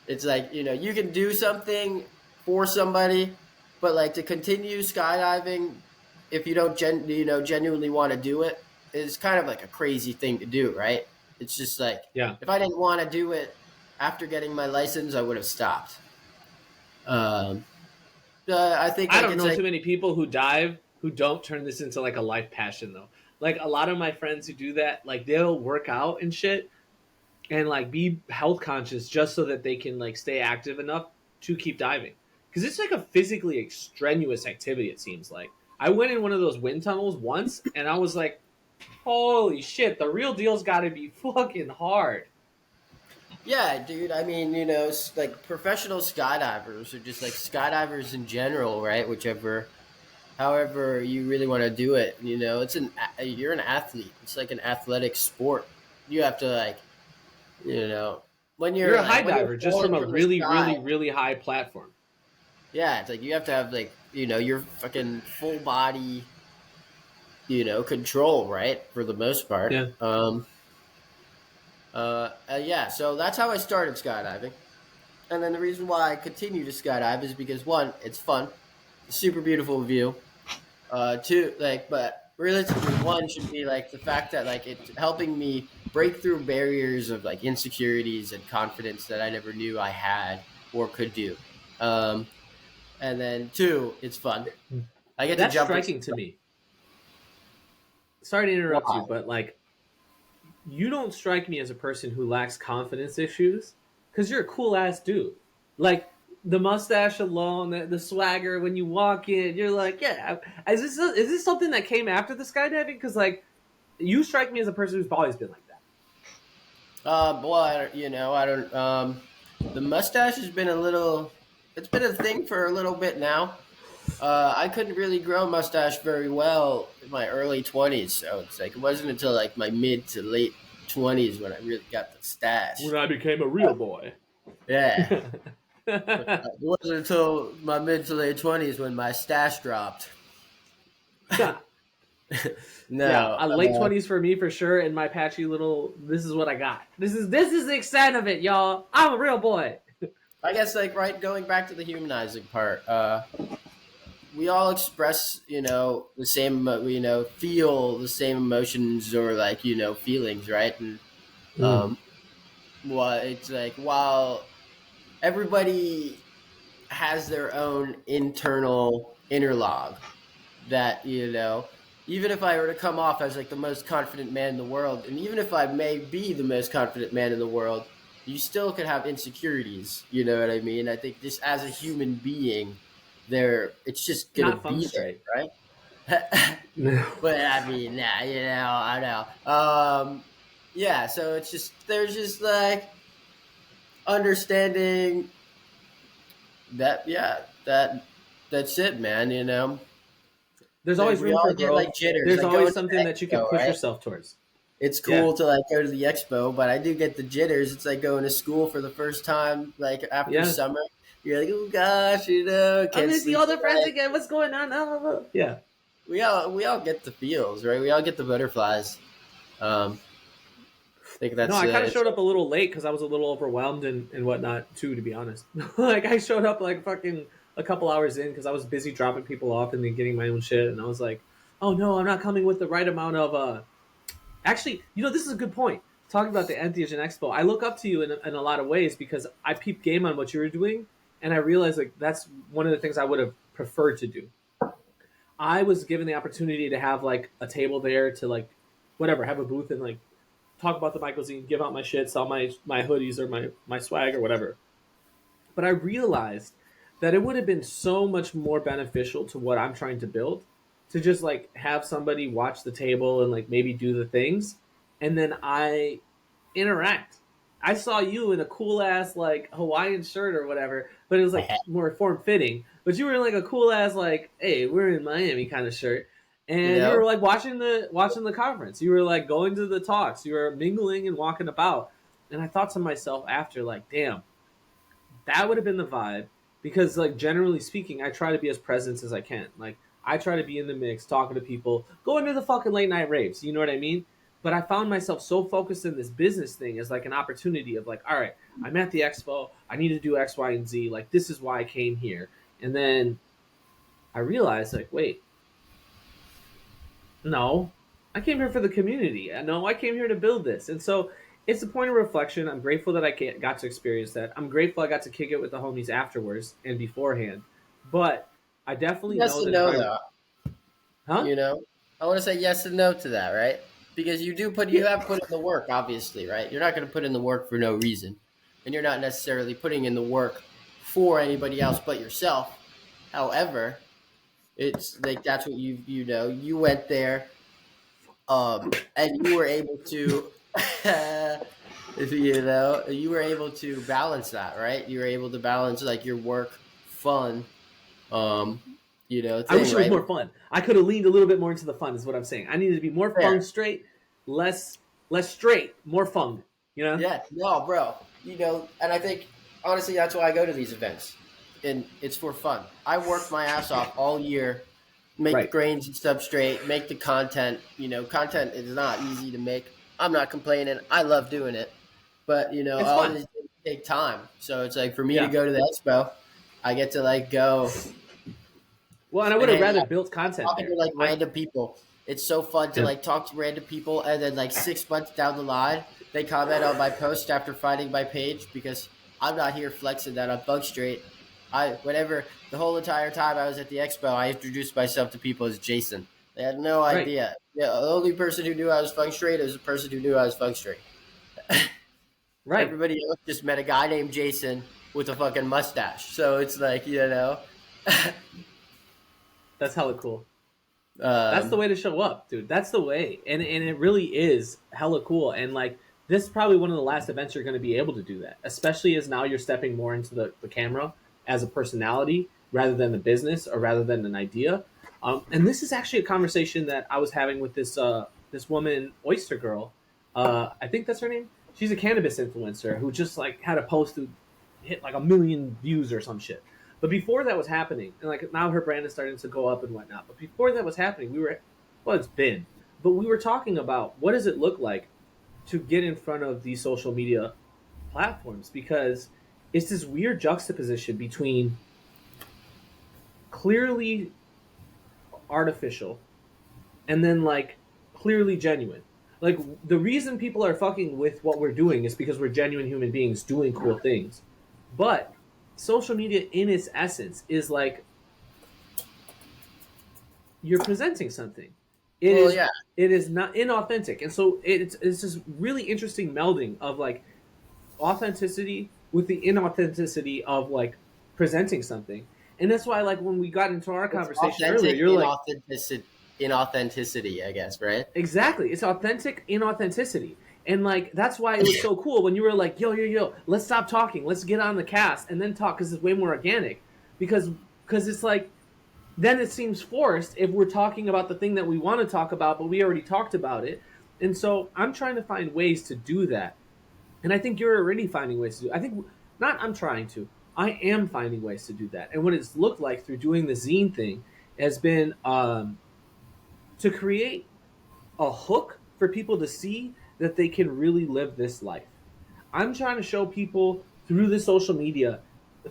it's like, you can do something for somebody, but, like, to continue skydiving, if you don't genuinely want to do it, is kind of like a crazy thing to do, right? It's just like, yeah. if I didn't want to do it after getting my license, I would have stopped. um I think, I like, don't it's know like, too many people who dive who don't turn this into like a life passion though. Like a lot of my friends who do that, like they'll work out and shit and like be health conscious just so that they can like stay active enough to keep diving. Because it's like a physically extraneous activity. It seems like I went in one of those wind tunnels once and I was like, "Holy shit! The real deal's got to be fucking hard." yeah, dude. I mean, like, professional skydivers, or just like skydivers in general, right? However you really want to do it, you're an athlete. It's like an athletic sport. You have to, like, you know when You're you're a high like when you're diver just from falling a from the really, sky. really, really high platform. Yeah, it's like you have to have, like, your fucking full body, control, right, for the most part. Yeah, Yeah, so that's how I started skydiving. And then the reason why I continue to skydive is because, one, it's fun, super beautiful view. Two, like, but realistically, one should be, like, the fact that, like, it's helping me break through barriers of, like, insecurities and confidence that I never knew I had or could do. Um, and then two, it's fun. I get to that's jump with striking to some. me. Sorry to interrupt Why? you, but like you don't strike me as a person who lacks confidence issues because you're a cool ass dude. Like the mustache alone, the swagger when you walk in, you're like, yeah. Is this something that came after the skydiving? Because like you strike me as a person who's always been like that. Well, I don't. The mustache has been a little. It's been a thing for a little bit now. I couldn't really grow a mustache very well in my early 20s, so it's like it wasn't until like my mid to late 20s when I really got the stash. When I became a real boy. Yeah, Yeah, it wasn't until my mid to late 20s when my stash dropped. No, late 20s for me for sure. And my patchy little, this is what I got. This is the extent of it, y'all. I'm a real boy. I guess like right going back to the humanizing part. We all express, the same, feel the same emotions or like, feelings, right? And Mm. um, what it's like while everybody has their own internal interlog that even if I were to come off as like the most confident man in the world, and even if I may be the most confident man in the world, you still could have insecurities. You know what I mean? I think just as a human being, it's just gonna Not fung be straight. there, right? No. But I mean, nah, I know. Yeah. So it's just there's just like understanding that, yeah, that's it, man. There's Like always we room all for get like growth. jitters, There's like going always to something the that you can expo, push right? yourself towards. It's Yeah. cool to like go to the expo, but I do get the jitters. It's like going to school for the first time, like after Yeah. summer. You're like, oh gosh, I'm can't gonna see sleep all the friends tonight. again. What's going on? Yeah. We all get the feels, right? We all get the butterflies. I think No, that's I kind of it's showed up a little late because I was a little overwhelmed and whatnot too, to be honest. Like I showed up like fucking a couple hours in because I was busy dropping people off and then getting my own shit, and I was like, oh no, I'm not coming with the right amount of. Actually, this is a good point. Talking about the entheogen expo, I look up to you in a lot of ways because I peeped game on what you were doing, and I realized like that's one of the things I would have preferred to do. I was given the opportunity to have like a table there to like whatever, have a booth and like talk about the Mycozine, give out my shit, sell my hoodies or my swag or whatever. But I realized that it would have been so much more beneficial to what I'm trying to build to just like have somebody watch the table and like maybe do the things and then I interact. I saw you in a cool ass like Hawaiian shirt or whatever, but it was like more form fitting. But you were in like a cool ass like, hey, we're in Miami kind of shirt. you And you know were like watching the conference. You were like going to the talks. You were mingling and walking about. And I thought to myself after, like, damn, that would have been the vibe. Because like generally speaking, I try to be as present as I can. Like I try to be in the mix, talking to people, going to the fucking late night raves. You know what I mean? But I found myself so focused in this business thing as like an opportunity of like, all right, I'm at the expo. I need to do X, Y, and Z. Like this is why I came here. And then I realized like, wait, no, I came here for the community. No, I came here to build this. And so it's a point of reflection. I'm grateful that I got to experience that. I'm grateful I got to kick it with the homies afterwards and beforehand. But I definitely yes know and that if no I, though. huh? You know, I want to say yes and no to that, right? Because Yeah, you have put in the work, obviously, right? You're not going to put in the work for no reason, and you're not necessarily putting in the work for anybody else but yourself. However, it's like that's what you went there, and you were able to, if you were able to balance that, right? You were able to balance like your work, fun, um, I thing, wish it was right? more fun. I could have leaned a little bit more into the fun. Is what I'm saying. I needed to be more Fair. fun straight, less less straight, more fun. You know? Yeah, no, bro. And I think honestly that's why I go to these events, and it's for fun. I work my ass off all year, make the Right. grains and stuff straight, make the content. Content is not easy to make. I'm not complaining. I love doing it, but It's all fun. these things take time. So it's like for me to Yeah. go to the expo, I get to like go Well, and I would and have hang rather out, built content talking to there. like I random people. It's so fun to yeah. like talk to random people, and then like 6 months down the line, they comment on my post after finding my page because I'm not here flexing that I'm bug straight. Whenever the whole entire time I was at the expo, I introduced myself to people as Jason. They had no Right. idea. Yeah, the only person who knew I was feng straight is the person who knew I was feng straight. Right. Everybody else just met a guy named Jason with a fucking mustache. So it's like That's hella cool. That's the um, way to show up, dude. That's the way, and it really is hella cool. And like this is probably one of the last events you're going to be able to do that, especially as now you're stepping more into the camera as a personality. rather than the business or rather than an idea. And this is actually a conversation that I was having with this woman, Oyster Girl. I think that's her name. She's a cannabis influencer who just like had a post who hit like 1 million views or some shit. But before that was happening, and like now her brand is starting to go up and whatnot. But before that was happening, it's been, but we were talking about what does it look like to get in front of these social media platforms, because it's this weird juxtaposition between clearly artificial and then like clearly genuine. Like the reason people are fucking with what we're doing is because we're genuine human beings doing cool things. But social media in its essence is like you're presenting something. It Well, is yeah, it is not inauthentic. And so it's this really interesting melding of like authenticity with the inauthenticity of like presenting something. And that's why like when we got into our it's conversation earlier, authentic you're like, inauthenticity, I guess, right? exactly. It's authentic inauthenticity. And like that's why it was so cool when you were like, yo, let's stop talking. Let's get on the cast and then talk because it's way more organic. Because it's like then it seems forced if we're talking about the thing that we want to talk about, but we already talked about it. And so I'm trying to find ways to do that. And I think you're already finding ways to do it. I think not I'm trying to. I am finding ways to do that. And what it's looked like through doing the zine thing has been to create a hook for people to see that they can really live this life. I'm trying to show people through the social media,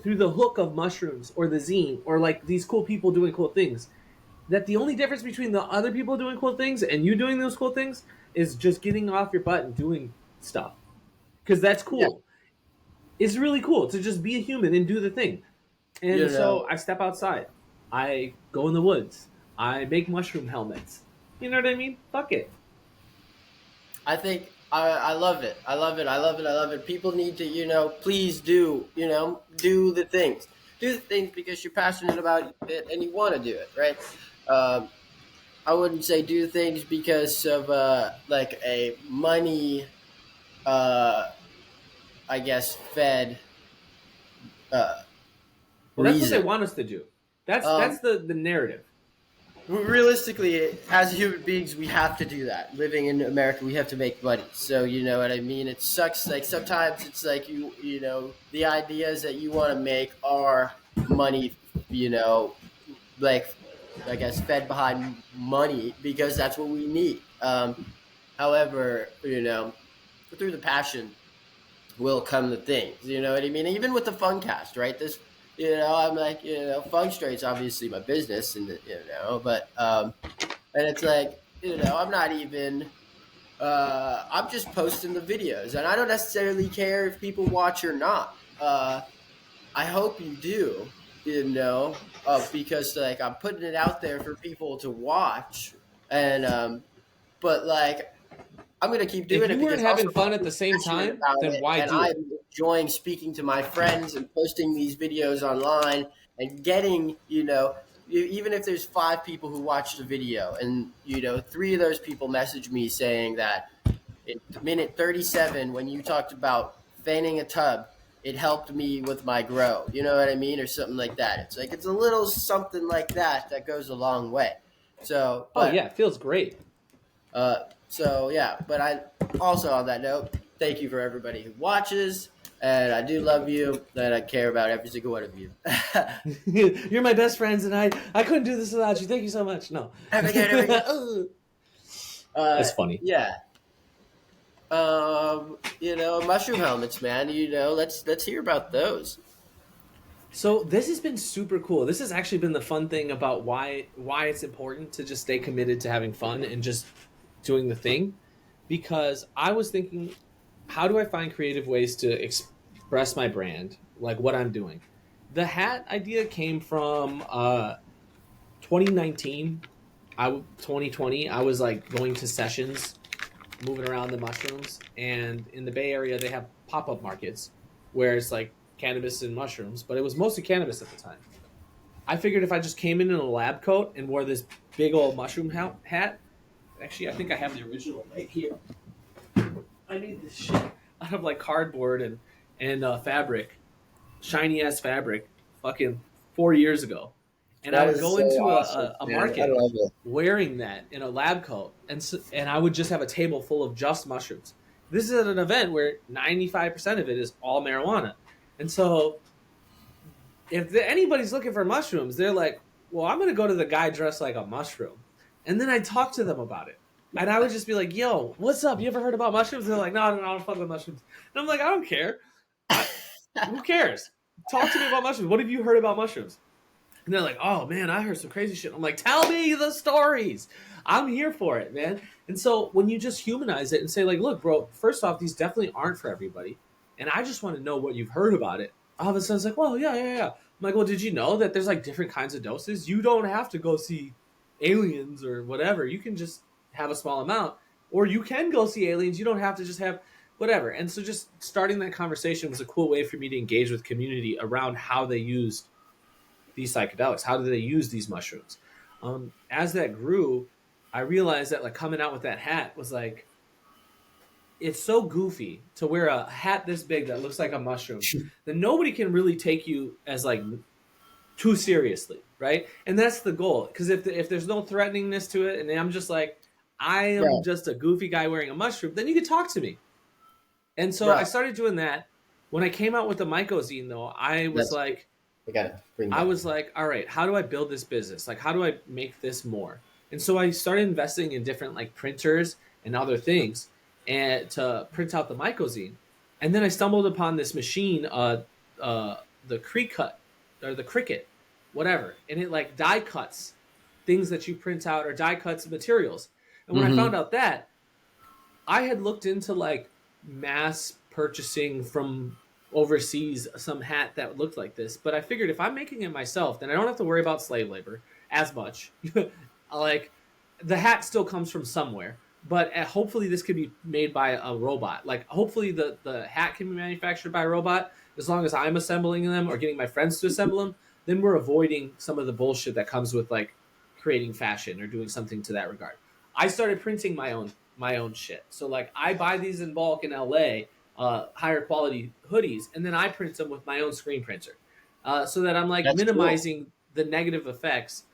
through the hook of mushrooms or the zine or like these cool people doing cool things, that the only difference between the other people doing cool things and you doing those cool things is just getting off your butt and doing stuff. Because that's Yeah, cool. It's really cool to just be a human and do the thing. you And know, so I step outside. I go in the woods. I make mushroom helmets. You know what I mean? Fuck it. I think I love it. I love it. I love it. I love it. People need to, please do, do the things. Do the things because you're passionate about it and you want to do it, right? Um, I wouldn't say do things because of like a money, uh, I guess, fed uh, Well, that's what they reason. want us to do. That's Um, the narrative. realistically, as human beings, we have to do that. Living in America, we have to make money. So you know what I mean. It sucks. Like sometimes it's like the ideas that you want to make are money. You know, like I guess fed behind money because that's what we need. However, through the passion will come the things. You know what I mean? Even with the Fungast, right? I'm like, Fung Straight's obviously my business, and but and it's like, I'm not even. I'm just posting the videos, and I don't necessarily care if people watch or not. I hope you do, because like I'm putting it out there for people to watch, and but like I'm gonna keep If doing it you weren't because having also fun at I'm the same passionate time, about then it, why and do it? I'm enjoying speaking to my friends and posting these videos online and getting, even if there's 5 people who watch the video, and three of those people message me saying that in minute 37 when you talked about fanning a tub, it helped me with my grow. You know what I mean, or something like that. It's like it's a little something like that that goes a long way. So, Oh yeah, it feels great. so yeah, but I also on that note, thank you for everybody who watches, and I do love you, and I care about every single one of you. You're my best friends, and I couldn't do this without you. Thank you so much. No, Every that's funny. yeah, mushroom helmets, man. Let's hear about those. So this has been super cool. This has actually been the fun thing about why it's important to just stay committed to having fun and just doing the thing. Because I was thinking, how do I find creative ways to express my brand, like what I'm doing? The hat idea came from 2019. 2020. I was like going to sessions, moving around the mushrooms, and in the Bay Area they have pop up markets where it's like cannabis and mushrooms, but it was mostly cannabis at the time. I figured if I just came in a lab coat and wore this big old mushroom hat, actually, I think I have the original right here. I made this shit out of like cardboard and fabric, shiny ass fabric, fucking 4 years ago, and I That would is go so into awesome, a man. I market love it. wearing that in a lab coat, and I would just have a table full of just mushrooms. This is at an event where 95% of it is all marijuana, and so if anybody's looking for mushrooms, they're like, "Well, I'm going to go to the guy dressed like a mushroom," and then I talk to them about it, and I would just be like, "Yo, what's up? You ever heard about mushrooms?" And they're like, "No, no, no, I don't fuck with mushrooms." And I'm like, "I don't care. I, who cares? Talk to me about mushrooms. What have you heard about mushrooms?" And they're like, "Oh man, I heard some crazy shit." I'm like, "Tell me the stories. I'm here for it, man." And so when you just humanize it and say, like, "Look, bro, first off, these definitely aren't for everybody, and I just want to know what you've heard about it." All of a sudden, it's like, "Well, yeah, yeah, yeah." I'm like, "Well, did you know that there's like different kinds of doses? You don't have to go see aliens or whatever. You can just have a small amount, or you can go see aliens. You don't have to just have whatever." And so, just starting that conversation was a cool way for me to engage with community around how they used these psychedelics. How do they use these mushrooms? As that grew, I realized that like coming out with that hat was like, it's so goofy to wear a hat this big that looks like a mushroom that nobody can really take you as like too seriously, right? And that's the goal. Because if there's no threateningness to it, and I'm just like, I am Bro, just a goofy guy wearing a mushroom, then you can talk to me. And so I bro, started doing that. When I came out with the Mycozine, though, that's I gotta bring I that. was like, all right, how do I build this business? Like, how do I make this more? And so I started investing in different like printers and other things and to print out the mycozine. And then I stumbled upon this machine, the Cricut or the Cricut, whatever, and it like die cuts things that you print out or die cuts materials. And when I found Mm-hmm. out that, I had looked into like mass purchasing from overseas some hat that looked like this, but I figured if I'm making it myself, then I don't have to worry about slave labor as much. Like the hat still comes from somewhere, but hopefully this could be made by a robot. Like hopefully the hat can be manufactured by a robot as long as I'm assembling them or getting my friends to assemble them. Then we're avoiding some of the bullshit that comes with like creating fashion or doing something to that regard. I started printing my own shit. So like I buy these in bulk in LA, higher quality hoodies, and then I print them with my own screen printer, so that I'm like That's cool. minimizing the negative effects.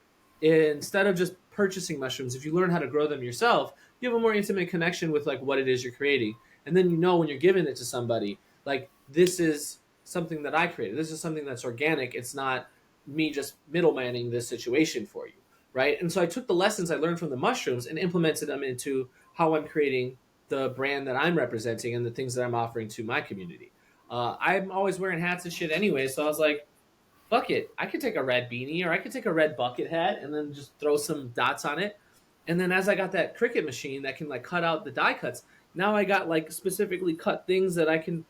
Instead of just purchasing mushrooms, if you learn how to grow them yourself, you have a more intimate connection with like what it is you're creating, and then you know when you're giving it to somebody, like this is something that I created. This is something that's organic. It's not me just middlemaning this situation for you, right? And so I took the lessons I learned from the mushrooms and implemented them into how I'm creating the brand that I'm representing and the things that I'm offering to my community. I'm always wearing hats and shit anyway, so I was like, fuck it. I could take a red beanie or I could take a red bucket hat and then just throw some dots on it. And then as I got that Cricut machine that can like cut out the die cuts, now I got like specifically cut things that I can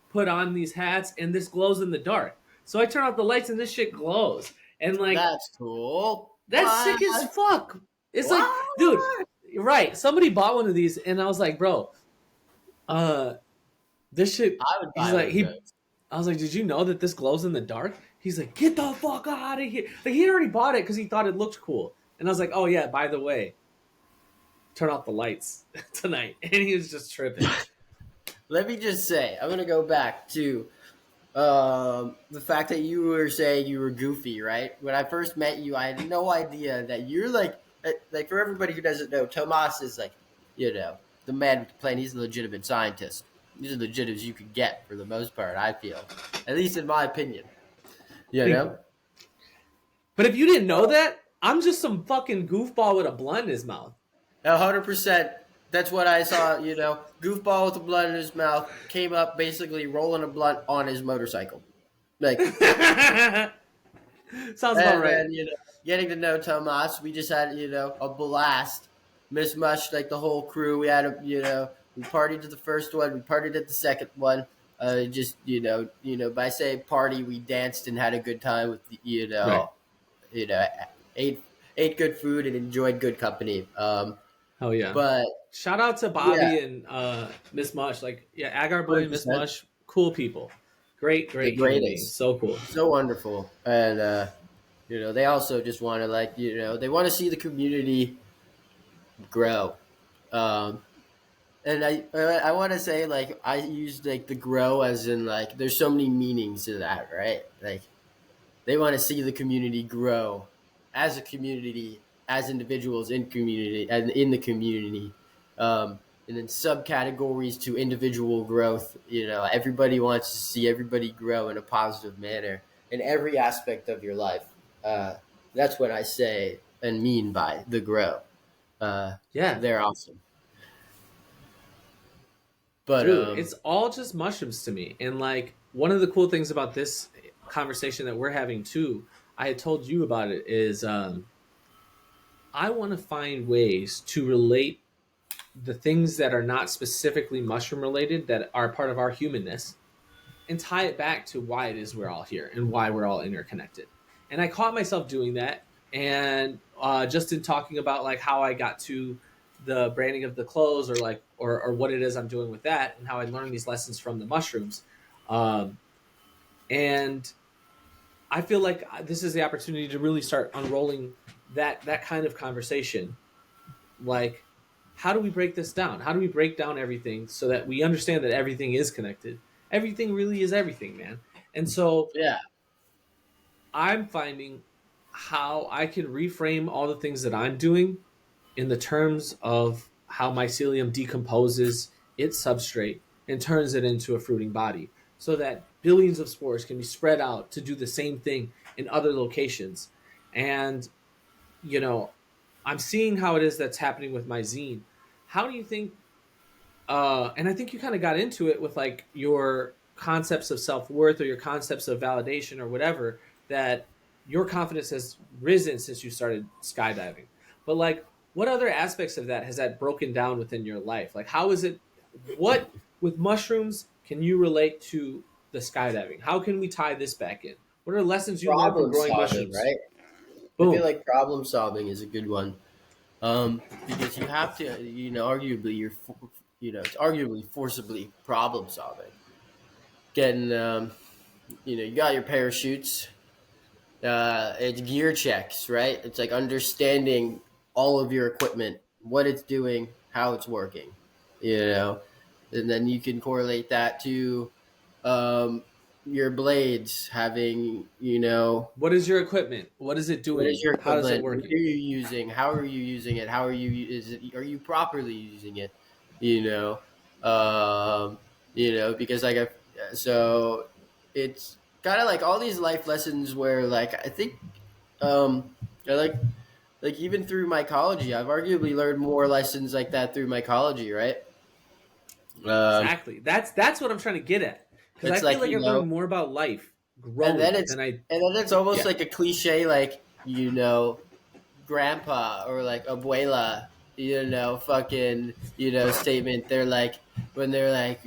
put on these hats, and this glows in the dark. So I turn out the lights and this shit glows. And like That's cool. that's What? sick as fuck. It's like, dude, What? right. Somebody bought one of these and I was like, bro, uh, this shit. I would He's buy one like, of those. I was like, did you know that this glows in the dark? He's like, get the fuck out of here. Like, he already bought it because he thought it looked cool. And I was like, oh, yeah, by the way, turn off the lights tonight. And he was just tripping. Let me just say, I'm gonna go back to the fact that you were saying you were goofy, right? When I first met you, I had no idea that you're like for everybody who doesn't know, Tomas is like, the man with the plan. He's a legitimate scientist. He's as legit as you could get for the most part. I feel, at least in my opinion. You Thank you. know, But if you didn't know that, I'm just some fucking goofball with a blunt in his mouth. 100%. That's what I saw. Goofball with a blunt in his mouth came up basically rolling a blunt on his motorcycle, like. Sounds about And right. then, getting to know Tomas, we just had, a blast. Miss Mush, like the whole crew, we had we partied at the first one, we partied at the second one. Just, by saying party, we danced and had a good time with, Right. you know, ate, ate good food and enjoyed good company. Hell yeah. But Shout out to yeah, Bobby and Miss Mush. Like, yeah, Agar Boy and Miss 100%, Mush, cool people. Great, the great human beings. greatest. So cool. So wonderful. And, they also just want to, like, they want to see the community grow. Um, And I want to say, like, I use like the grow as in like there's so many meanings to that, right? Like They want to see the community grow as a community, as individuals in community and in the community. And then subcategories to individual growth. Everybody wants to see everybody grow in a positive manner in every aspect of your life. Uh, that's what I say and mean by the grow. Uh, Yeah, they're awesome. But dude, it's all just mushrooms to me. And like one of the cool things about this conversation that we're having too, I had told you about it, is I want to find ways to relate the things that are not specifically mushroom related that are part of our humanness and tie it back to why it is we're all here and why we're all interconnected. And I caught myself doing that, and just in talking about like how I got to the branding of the clothes, or like or what it is I'm doing with that, and how I learned these lessons from the mushrooms. Um, and I feel like this is the opportunity to really start unrolling that kind of conversation. Like, how do we break this down? How do we break down everything so that we understand that everything is connected? Everything really is everything, man. And so yeah, I'm finding how I can reframe all the things that I'm doing in the terms of how mycelium decomposes its substrate and turns it into a fruiting body, so that billions of spores can be spread out to do the same thing in other locations. And, you know, I'm seeing how it is that's happening with my zine. How do you think and I think you kind of got into it with like your concepts of self-worth or your concepts of validation or whatever, that your confidence has risen since you started skydiving. But like, what other aspects of that has that broken down within your life? Like, how is it, what with mushrooms can you relate to the skydiving? How can we tie this back in? What are lessons you learned from problem growing solving, mushrooms? right? I feel Boom. like problem solving is a good one. Because you have to, arguably it's arguably forcibly problem solving. Getting, you got your parachutes. It's gear checks, right? It's like understanding all of your equipment, what it's doing, how it's working, you know, and then you can correlate that to um, your blades having, What is your equipment? What is it what is doing? your How is it equipment? What working? are you using? How are you using it? How are you? Is it? Are you properly using it? You know, because like so it's kind of like all these life lessons where like I think I like even through mycology, I've arguably learned more lessons like that through mycology, right? Um, Exactly. That's what I'm trying to get at. Because I it's feel like like I've learned more about life and then growing it's than I. and then it's almost Yeah. like a cliche, like grandpa or like abuela, fucking, statement. They're like, when they're like,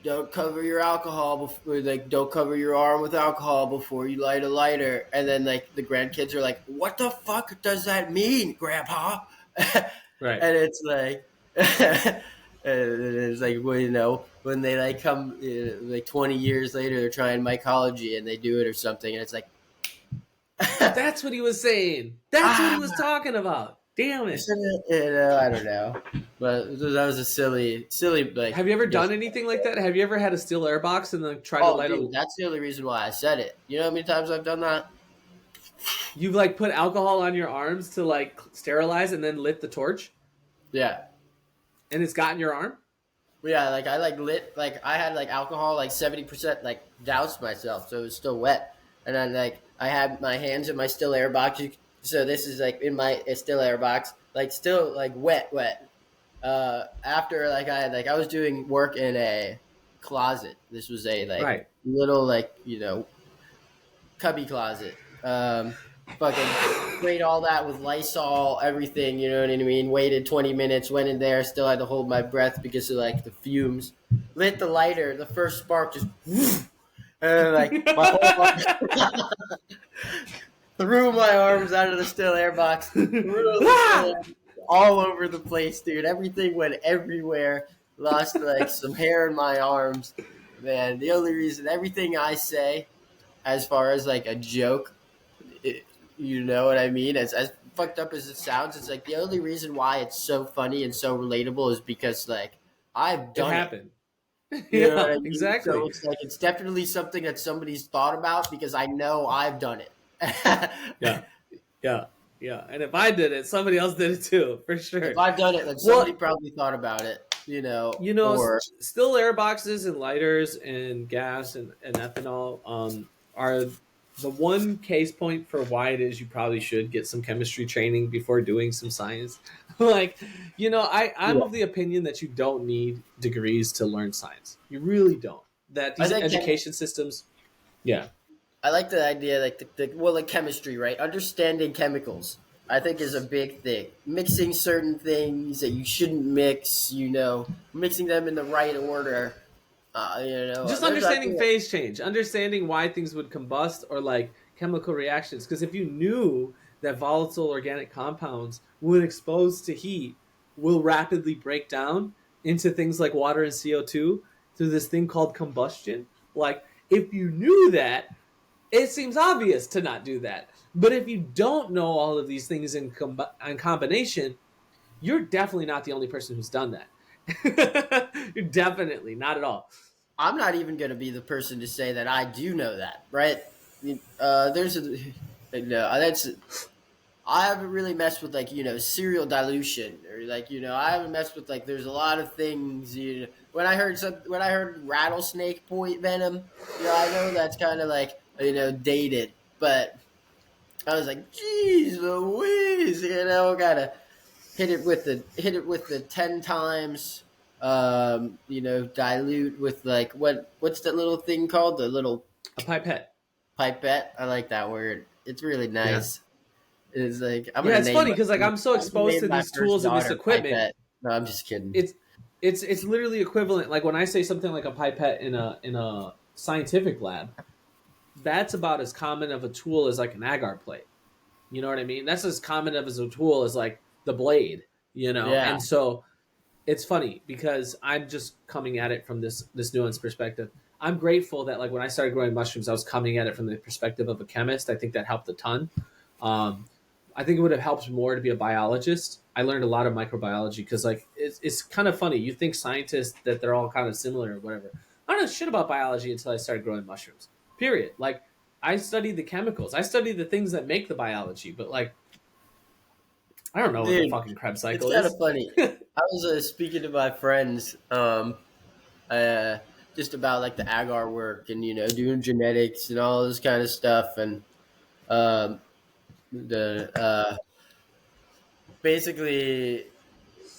don't cover your alcohol before, like, don't cover your arm with alcohol before you light a lighter. And then like the grandkids are like, what the fuck does that mean, grandpa? And Right. it's like, and it's like, well, when they like come, like 20 years later, they're trying mycology and they do it or something. And it's like, That's what he was saying. That's what he was ah, talking about. Damn it. isn't it? I don't know, but that was a silly, like, Have you ever just. done anything like that? Have you ever had a still air box and then try to Oh, light dude, a? that's the only reason why I said it. You know how many times I've done that? You've like put alcohol on your arms to like sterilize and then lit the torch Yeah, and it's gotten your arm? yeah. Like I like lit, like I had like alcohol, like 70%, like doused myself, so it was still wet. And then like I had my hands in my still air box. So this is like in my still air box, like still like wet. After like I was doing work in a closet. This was a like Right. little like cubby closet. Fucking sprayed all that with Lysol, everything. You know what I mean? Waited 20 minutes, went in there, still had to hold my breath because of like the fumes. Lit the lighter. The first spark just, and like my whole threw my arms out of the still air box, threw the still Ah! air all over the place, dude. Everything went everywhere. Lost like some hair in my arms. Man, the only reason everything I say, as far as like a joke, it, you know what I mean? As fucked up as it sounds, it's like the only reason why it's so funny and so relatable is because like I've It done it. happened. You know what I Yeah, mean? So exactly. it's like it's definitely something that somebody's thought about because I know I've done it. Yeah, yeah, yeah. And if I did it, somebody else did it too, for If sure. I've done it, then somebody Well, probably thought about it, or still air boxes and lighters and gas and ethanol are the one case point for why it is you probably should get some chemistry training before doing some science. Like, I'm yeah. of the opinion that you don't need degrees to learn science. You really don't. That I these think education systems, yeah. I like the idea, like like chemistry, right? Understanding chemicals, I think, is a big thing. Mixing certain things that you shouldn't mix, mixing them in the right order. Just There's I understanding feel phase change, understanding why things would combust or like chemical reactions. Because if you knew that volatile organic compounds, when exposed to heat, will rapidly break down into things like water and CO2 through this thing called combustion, like if you knew that, it seems obvious to not do that. But if you don't know all of these things in combination, you're definitely not the only person who's done that. You're definitely not at all. I'm not even going to be the person to say that I do know that, right? There's a no, that's I haven't really messed with like cereal dilution or like I haven't messed with like there's a lot of things when I heard rattlesnake point venom, I know that's kind of like dated, but I was like, geez Louise, gotta hit it with the 10 times, dilute with like what's that little thing called, the little A pipette. pipette. I like that word. It's really Yeah. nice. It's like Yeah, it's funny because like I'm so I'm gonna exposed name to my these first tools and this daughter equipment. Pipette. No, I'm just kidding. It's it's literally equivalent. Like when I say something like a pipette in a scientific lab, that's about as common of a tool as like an agar plate. You know what I mean? That's as common of as a tool as like the blade. Yeah, And so it's funny because I'm just coming at it from this nuanced perspective. I'm grateful that like when I started growing mushrooms, I was coming at it from the perspective of a chemist. I think that helped a ton. Um, I think it would have helped more to be a biologist. I learned a lot of microbiology because like it's kind of funny. You think scientists that they're all kind of similar or whatever. I don't know shit about biology until I started growing mushrooms. Period. Like I studied the chemicals. I studied the things that make the biology, but like I don't know what the dude, fucking Krebs it's cycle kind of is. funny. I was speaking to my friends, uh, just about like the agar work and doing genetics and all this kind of stuff, and um, the basically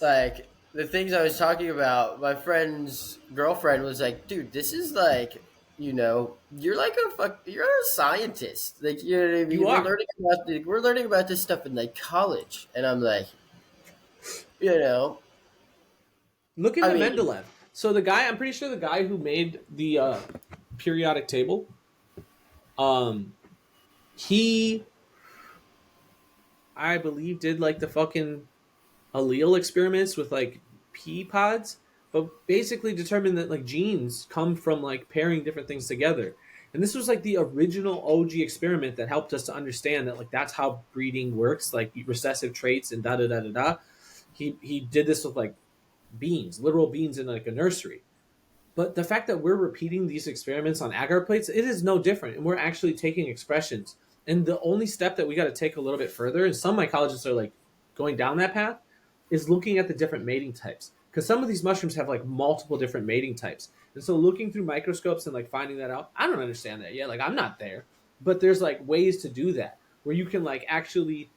like the things I was talking about, my friend's girlfriend was like, "Dude, this is like, you're like you're a scientist. Like, you know what I You mean? are. We're learning about this stuff in like college." And I'm like, you know, Look I into mean, Mendeleev. So the guy, I'm pretty sure the guy who made the periodic table, um, he, I believe, did like the fucking allele experiments with like pea pods, but basically determined that like genes come from like pairing different things together. And this was like the original OG experiment that helped us to understand that like that's how breeding works, like recessive traits and da da da da da. He did this with like beans, literal beans in like a nursery. But the fact that we're repeating these experiments on agar plates, it is no different. And we're actually taking expressions. And the only step that we got to take a little bit further, and some mycologists are like going down that path, is looking at the different mating types. Because some of these mushrooms have like multiple different mating types. And so looking through microscopes and like finding that out, I don't understand that yet. Like I'm not there. But there's like ways to do that where you can like actually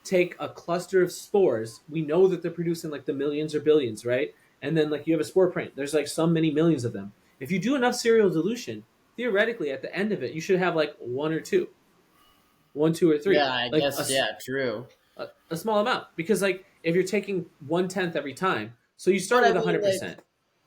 take a cluster of spores. We know that they're producing like the millions or billions, right? And then like you have a spore print. There's like some many millions of them. If you do enough serial dilution, theoretically at the end of it, you should have like one or two, one, two, or three, yeah, I like guess, yeah, true. a small amount. Because like if you're taking 1/10 every time, so you But start I with mean, like, 100%.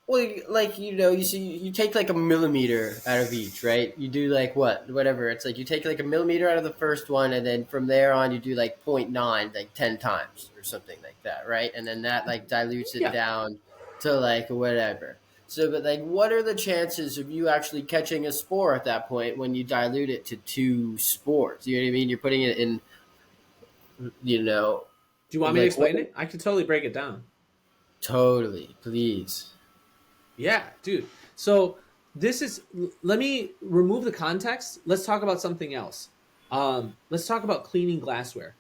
well, like you see, you take like a millimeter out of each, right? You do like whatever. It's like you take like a millimeter out of the first one, and then from there on, you do like point 0.9, like 10 times or something like that, right? And then that like dilutes it Yeah, down to like whatever. So, but like, what are the chances of you actually catching a spore at that point when you dilute it to two spores? You know what I mean? You're putting it in, you know, do you want me to like what? explain it? I can totally break it down. Totally, please. Yeah, dude. So this is. Let me remove the context. Let's talk about something else. Let's talk about cleaning glassware.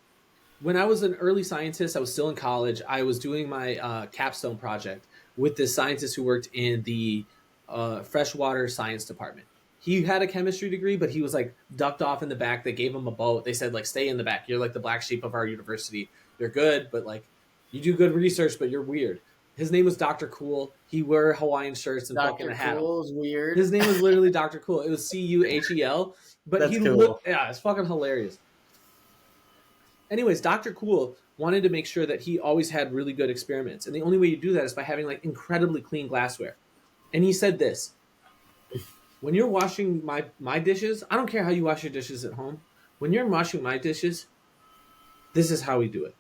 When I was an early scientist, I was still in college. I was doing my capstone project with this scientist who worked in the freshwater science department. He had a chemistry degree, but he was like ducked off in the back. They gave him a boat. They said, like, stay in the back. You're like the black sheep of our university. You're good, but like you do good research, but you're weird. His name was Dr. Cool. He wore Hawaiian shirts and fucking Dr. had them. Cool's weird. His name was literally Dr. Cool. It was Cuhel, but That's he cool. looked, yeah, it's fucking hilarious. Anyways, Dr. Cool wanted to make sure that he always had really good experiments. And the only way you do that is by having like incredibly clean glassware. And he said this: when you're washing my dishes, I don't care how you wash your dishes at home. When you're washing my dishes, this is how we do it.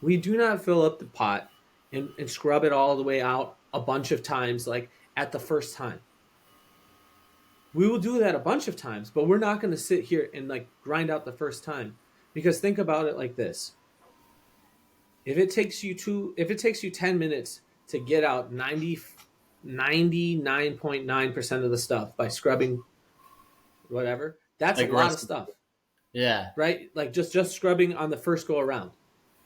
We do not fill up the pot and scrub it all the way out a bunch of times, like at the first time. We will do that a bunch of times, but we're not going to sit here and like grind out the first time. Because think about it like this: if it takes you 10 minutes to get out 99.9% of the stuff by scrubbing whatever, that's a Like lot of rest. stuff, Yeah. right? Like just scrubbing on the first go around.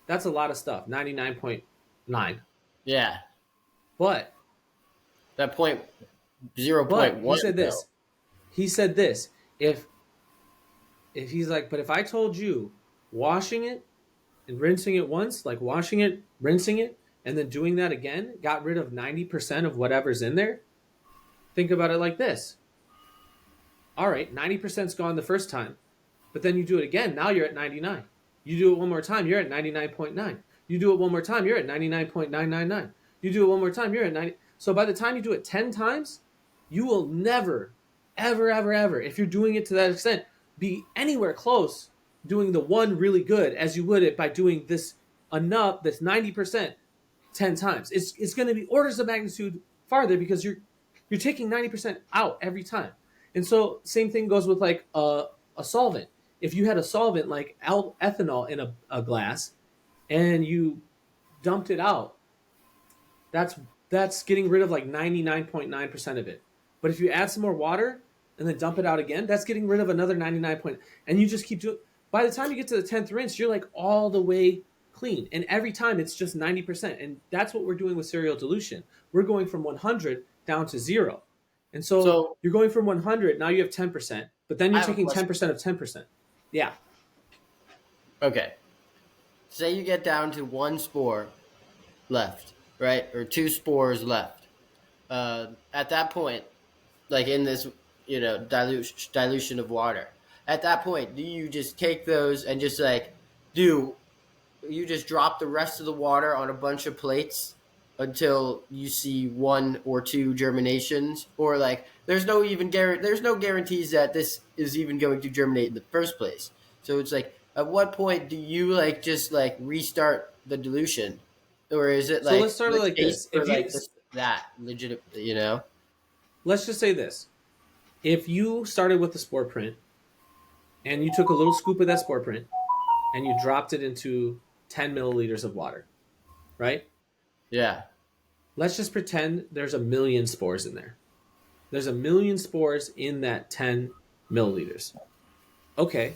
That's a lot of stuff, 99.9. Yeah. But That point 0.1 he said though. this. He said this. If he's like, but if I told you washing it and rinsing it once, like washing it, rinsing it, and then doing that again, got rid of 90% of whatever's in there. Think about it like this. All right, 90%'s gone the first time, but then you do it again. Now you're at 99. You do it one more time, you're at 99.9. You do it one more time, you're at 99.999. You do it one more time, you're at 90. So by the time you do it 10 times, you will never, ever, ever, ever, if you're doing it to that extent, be anywhere close doing the one really good as you would it by doing this enough, this 90% 10 times. It's going to be orders of magnitude farther because you're taking 90% out every time. And so same thing goes with like a solvent. If you had a solvent like ethanol in a glass and you dumped it out, that's that's getting rid of like 99.9% of it. But if you add some more water and then dump it out again, that's getting rid of another 99 point. And you just keep doing. By the time you get to the 10th rinse, you're like all the way clean. And every time it's just 90%. And that's what we're doing with serial dilution. We're going from 100 down to 0. And so So you're going from 100, now you have 10%, but then I you're have a taking question. 10% of 10%. Yeah. Okay. Say you get down to one spore left, right? Or two spores left. At that point, like in this, dilution of water. At that point, do you just take those and just like do you just drop the rest of the water on a bunch of plates until you see one or two germinations, or like there's no guarantees that this is even going to germinate in the first place. So it's like, at what point do you like just like restart the dilution, or is it So let's like start it the like case this. for If you like this that legit, Let's just say this. If you started with the spore print and you took a little scoop of that spore print and you dropped it into 10 milliliters of water, right? Yeah. Let's just pretend there's a million spores in there. There's a million spores in that 10 milliliters. Okay,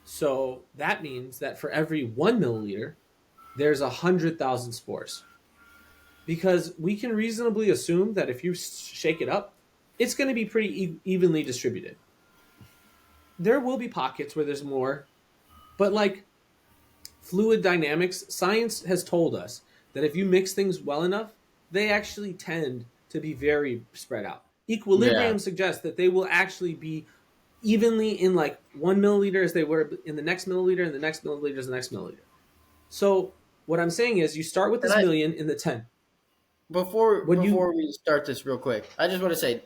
so that means that for every 1 milliliter, there's 100,000 spores. Because we can reasonably assume that if you shake it up, it's going to be pretty evenly distributed. There will be pockets where there's more, but like fluid dynamics, science has told us that if you mix things well enough, they actually tend to be very spread out. Yeah. Equilibrium suggests that they will actually be evenly in like 1 milliliter as they were in the next milliliter and the next milliliter and the next milliliter. So what I'm saying is you start with And this million in the 10. When you before we start this real quick, I just want to say,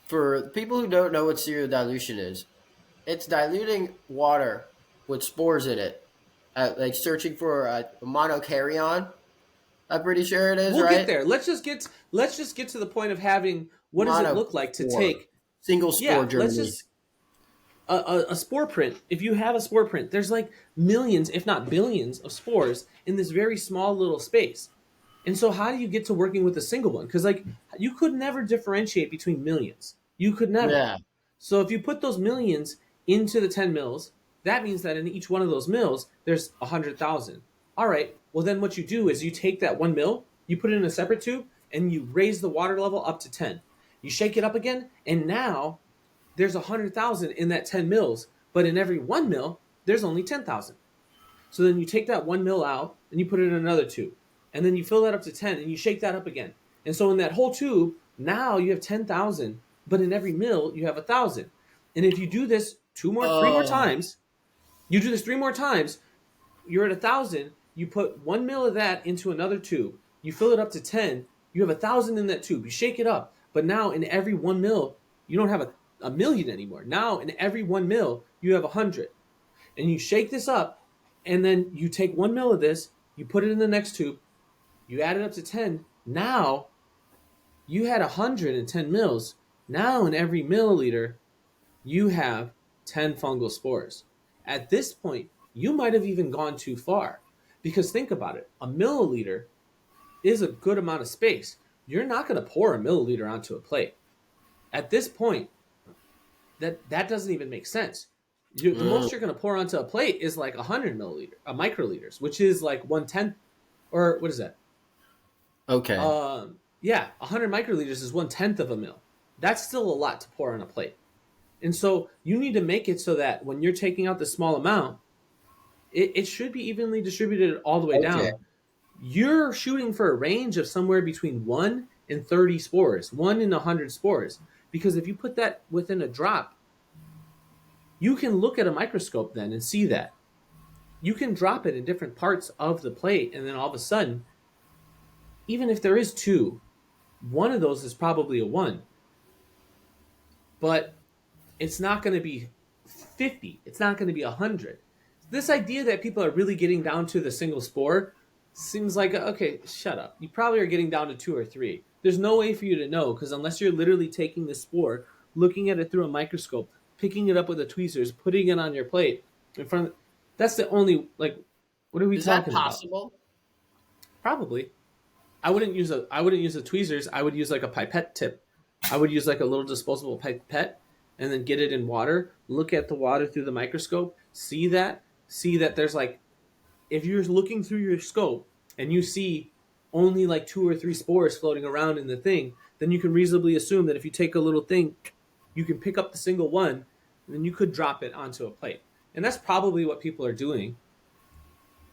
for people who don't know what serial dilution is, it's diluting water with spores in it, like searching for a monokaryon. I'm pretty sure it is, we'll get right? there. Let's just get to the point of having what does it look like to Monospore, take. single spore Yeah, let's germination. just a spore print. If you have a spore print, there's like millions, if not billions, of spores in this very small little space. And so how do you get to working with a single one? Because like you could never differentiate between millions. You could never. Yeah. So if you put those millions into the 10 mils, that means that in each one of those mils, there's 100,000. All right. Well, then what you do is you take that 1 mil, you put it in a separate tube, and you raise the water level up to 10. You shake it up again, and now there's 100,000 in that 10 mils, but in every 1 mil, there's only 10,000. So then you take that 1 mil out and you put it in another tube. And then you fill that up to 10 and you shake that up again. And so in that whole tube, now you have 10,000, but in every mil, you have 1,000. And if you do this three more Oh. times, you do this 3 more times, you're at 1,000. You put 1 mil of that into another tube. You fill it up to 10. You have 1,000 in that tube. You shake it up. But now in every 1 mil, you don't have a million anymore. Now in every 1 mil, you have 100. And you shake this up, and then you take 1 mil of this, you put it in the next tube, you add it up to 10. Now you had 110 mils. Now in every milliliter, you have 10 fungal spores. At this point, you might have even gone too far. Because think about it, a milliliter is a good amount of space. You're not going to pour a milliliter onto a plate. At this point, that doesn't even make sense. The Mm, most you're going to pour onto a plate is like 100 microliters, which is like 1/10, or what is that? okay. Yeah, 100 microliters is 1/10 of a mil. That's still a lot to pour on a plate. And so you need to make it so that when you're taking out the small amount, it should be evenly distributed all the way Okay. down. You're shooting for a range of somewhere between 1 and 30 spores, 1 in 100 spores. Because if you put that within a drop, you can look at a microscope then and see that. You can drop it in different parts of the plate, and then all of a sudden, even if there is two, one of those is probably a one, but it's not going to be 50. It's not going to be 100. This idea that people are really getting down to the single spore seems like, okay, shut up. You probably are getting down to two or three. There's no way for you to know because unless you're literally taking the spore, looking at it through a microscope, picking it up with the tweezers, putting it on your plate in front of, that's the only, like, what are we Is that talking about? possible? Probably. I wouldn't use the tweezers. I would use like a pipette tip. I would use like a little disposable pipette and then get it in water, look at the water through the microscope, see that there's like if you're looking through your scope and you see only like two or three spores floating around in the thing, then you can reasonably assume that if you take a little thing, you can pick up the single one and then you could drop it onto a plate. And that's probably what people are doing.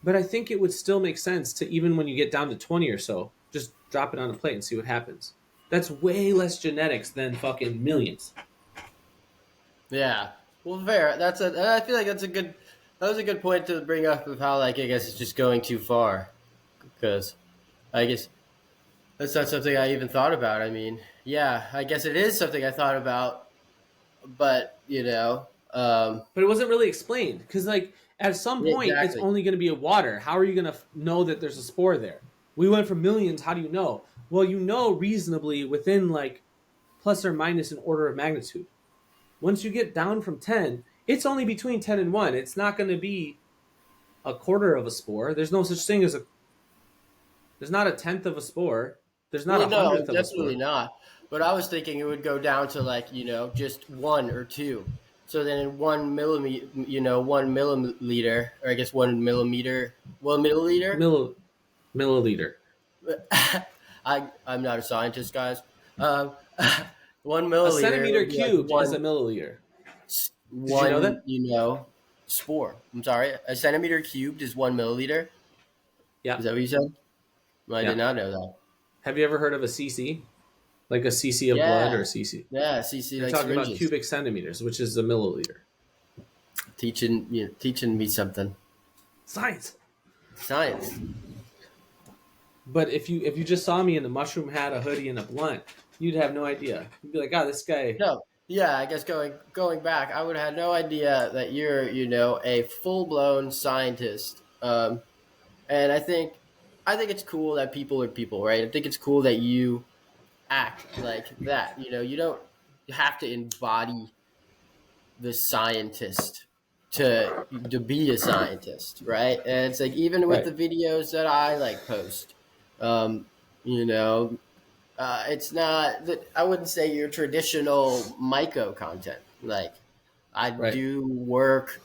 But I think it would still make sense to even when you get down to 20 or so, just drop it on a plate and see what happens. That's way less genetics than fucking millions. Yeah. Well, fair. I feel like that was a good point to bring up of how, like, I guess it's just going too far. Because I guess that's not something I even thought about. I mean, yeah, I guess it is something I thought about, but, But it wasn't really explained because, like, at some yeah, point, it's exactly. only going to be a water. How are you going to know that there's a spore there? We went from millions. How do you know? Well, you know reasonably within like plus or minus an order of magnitude. Once you get down from 10, it's only between 10 and 1. It's not going to be a quarter of a spore. There's no such thing as there's not a tenth of a spore. There's not Well, a no, hundredth of a definitely spore. not. But I was thinking it would go down to, like, just one or two. So then in 1 millimeter, 1 milliliter, or I guess 1 millimeter, 1 milliliter. Mill, milliliter. I'm not a scientist, guys. Um, one A milliliter centimeter would be like cubed is a milliliter. Did you know one, that? spore. I'm sorry, a centimeter cubed is 1 milliliter. Yeah. Is that what you said? Well, I did Yeah. not know that. Have you ever heard of a cc? Like a cc of blood Yeah, or a cc? yeah. CC You're like talking about syringes. cubic centimeters, which is a milliliter. Teaching me something. Science. Science. But if you just saw me in a mushroom hat, a hoodie, and a blunt, you'd have no idea. You'd be like, "Ah, this guy." No, yeah. I guess going back, I would have had no idea that you're a full blown scientist. And I think it's cool that people are people, right? I think it's cool that you act like that. You don't have to embody the scientist to be a scientist, right? And it's like even with Right. the videos that I like post. Um, you know, it's not that I wouldn't say your traditional myco content. Like I Right. do work,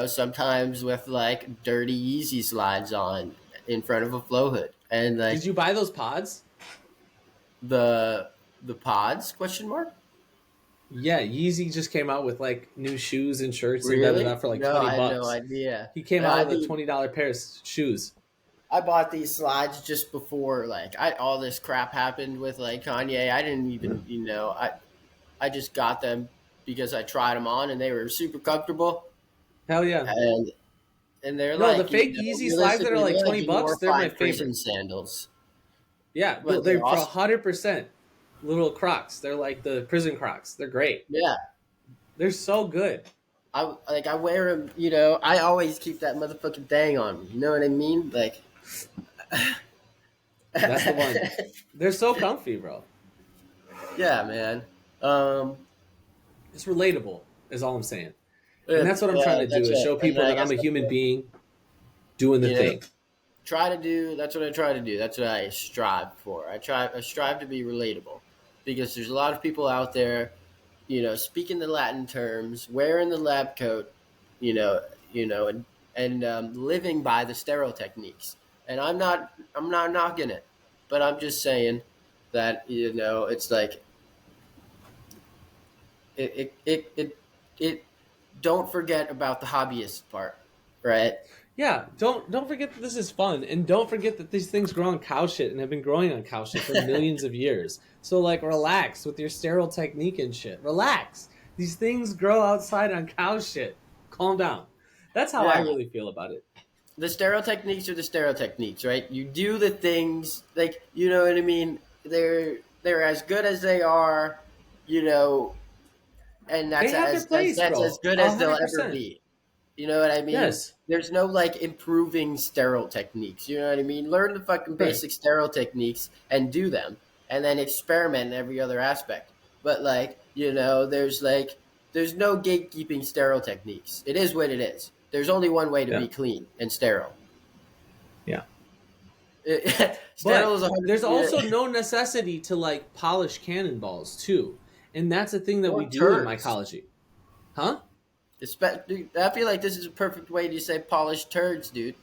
sometimes with like dirty easy slides on in front of a flow hood, and Did like you buy those pods? the pods question mark. Yeah, Yeezy just came out with like new shoes and shirts and da da da Really? for like No, 20 I had no bucks. idea. He came out I with a mean, $20 pair of shoes. I bought these slides just before like all this crap happened with like Kanye. I didn't even, I just got them because I tried them on and they were super comfortable, Hell yeah. and they're No, the like, fake Yeezy slides that are realistically, like they're like 20 bucks, they're my glorified prison favorite. sandals, Yeah, but they're they're for awesome. 100% little Crocs. They're like the prison Crocs. They're great. Yeah, They're so good. I wear them. I always keep that motherfucking thing on me. You know what I mean? Like, That's the one. They're so comfy, bro. yeah, man. Um, It's relatable, is all I'm saying. And yeah, that's what I'm trying to do that's is it. show And people I that I'm guess a that's human what, being doing the you know. thing. Try to do. That's what I try to do. That's what I strive for. I strive to be relatable, because there's a lot of people out there, speaking the Latin terms, wearing the lab coat, you know, and living by the sterile techniques. And I'm not knocking it, but I'm just saying that it's like it don't forget about the hobbyist part, right? Yeah, don't forget that this is fun, and don't forget that these things grow on cow shit and have been growing on cow shit for millions of years. So like, relax with your sterile technique and shit. Relax. These things grow outside on cow shit. Calm down. That's how I Yeah, really feel about it. the sterile techniques are the sterile techniques, right? You do the things like, you know what I mean. They're as good as they are, you know, and They that's have their place, as bro. good A as they'll hundred ever percent. be. You know what I mean? Yes. There's no like improving sterile techniques. You know what I mean? Learn the fucking Right. basic sterile techniques and do them, and then experiment in every other aspect. But like, there's no gatekeeping sterile techniques. It is what it is. There's only one way to Yeah. be clean and sterile. Yeah. Sterile But is a hundred. there's also Yeah. no necessity to like polish cannonballs too. And that's a thing that we Or do in turds. mycology. Huh? Dude, I feel like this is a perfect way to say polished turds, dude.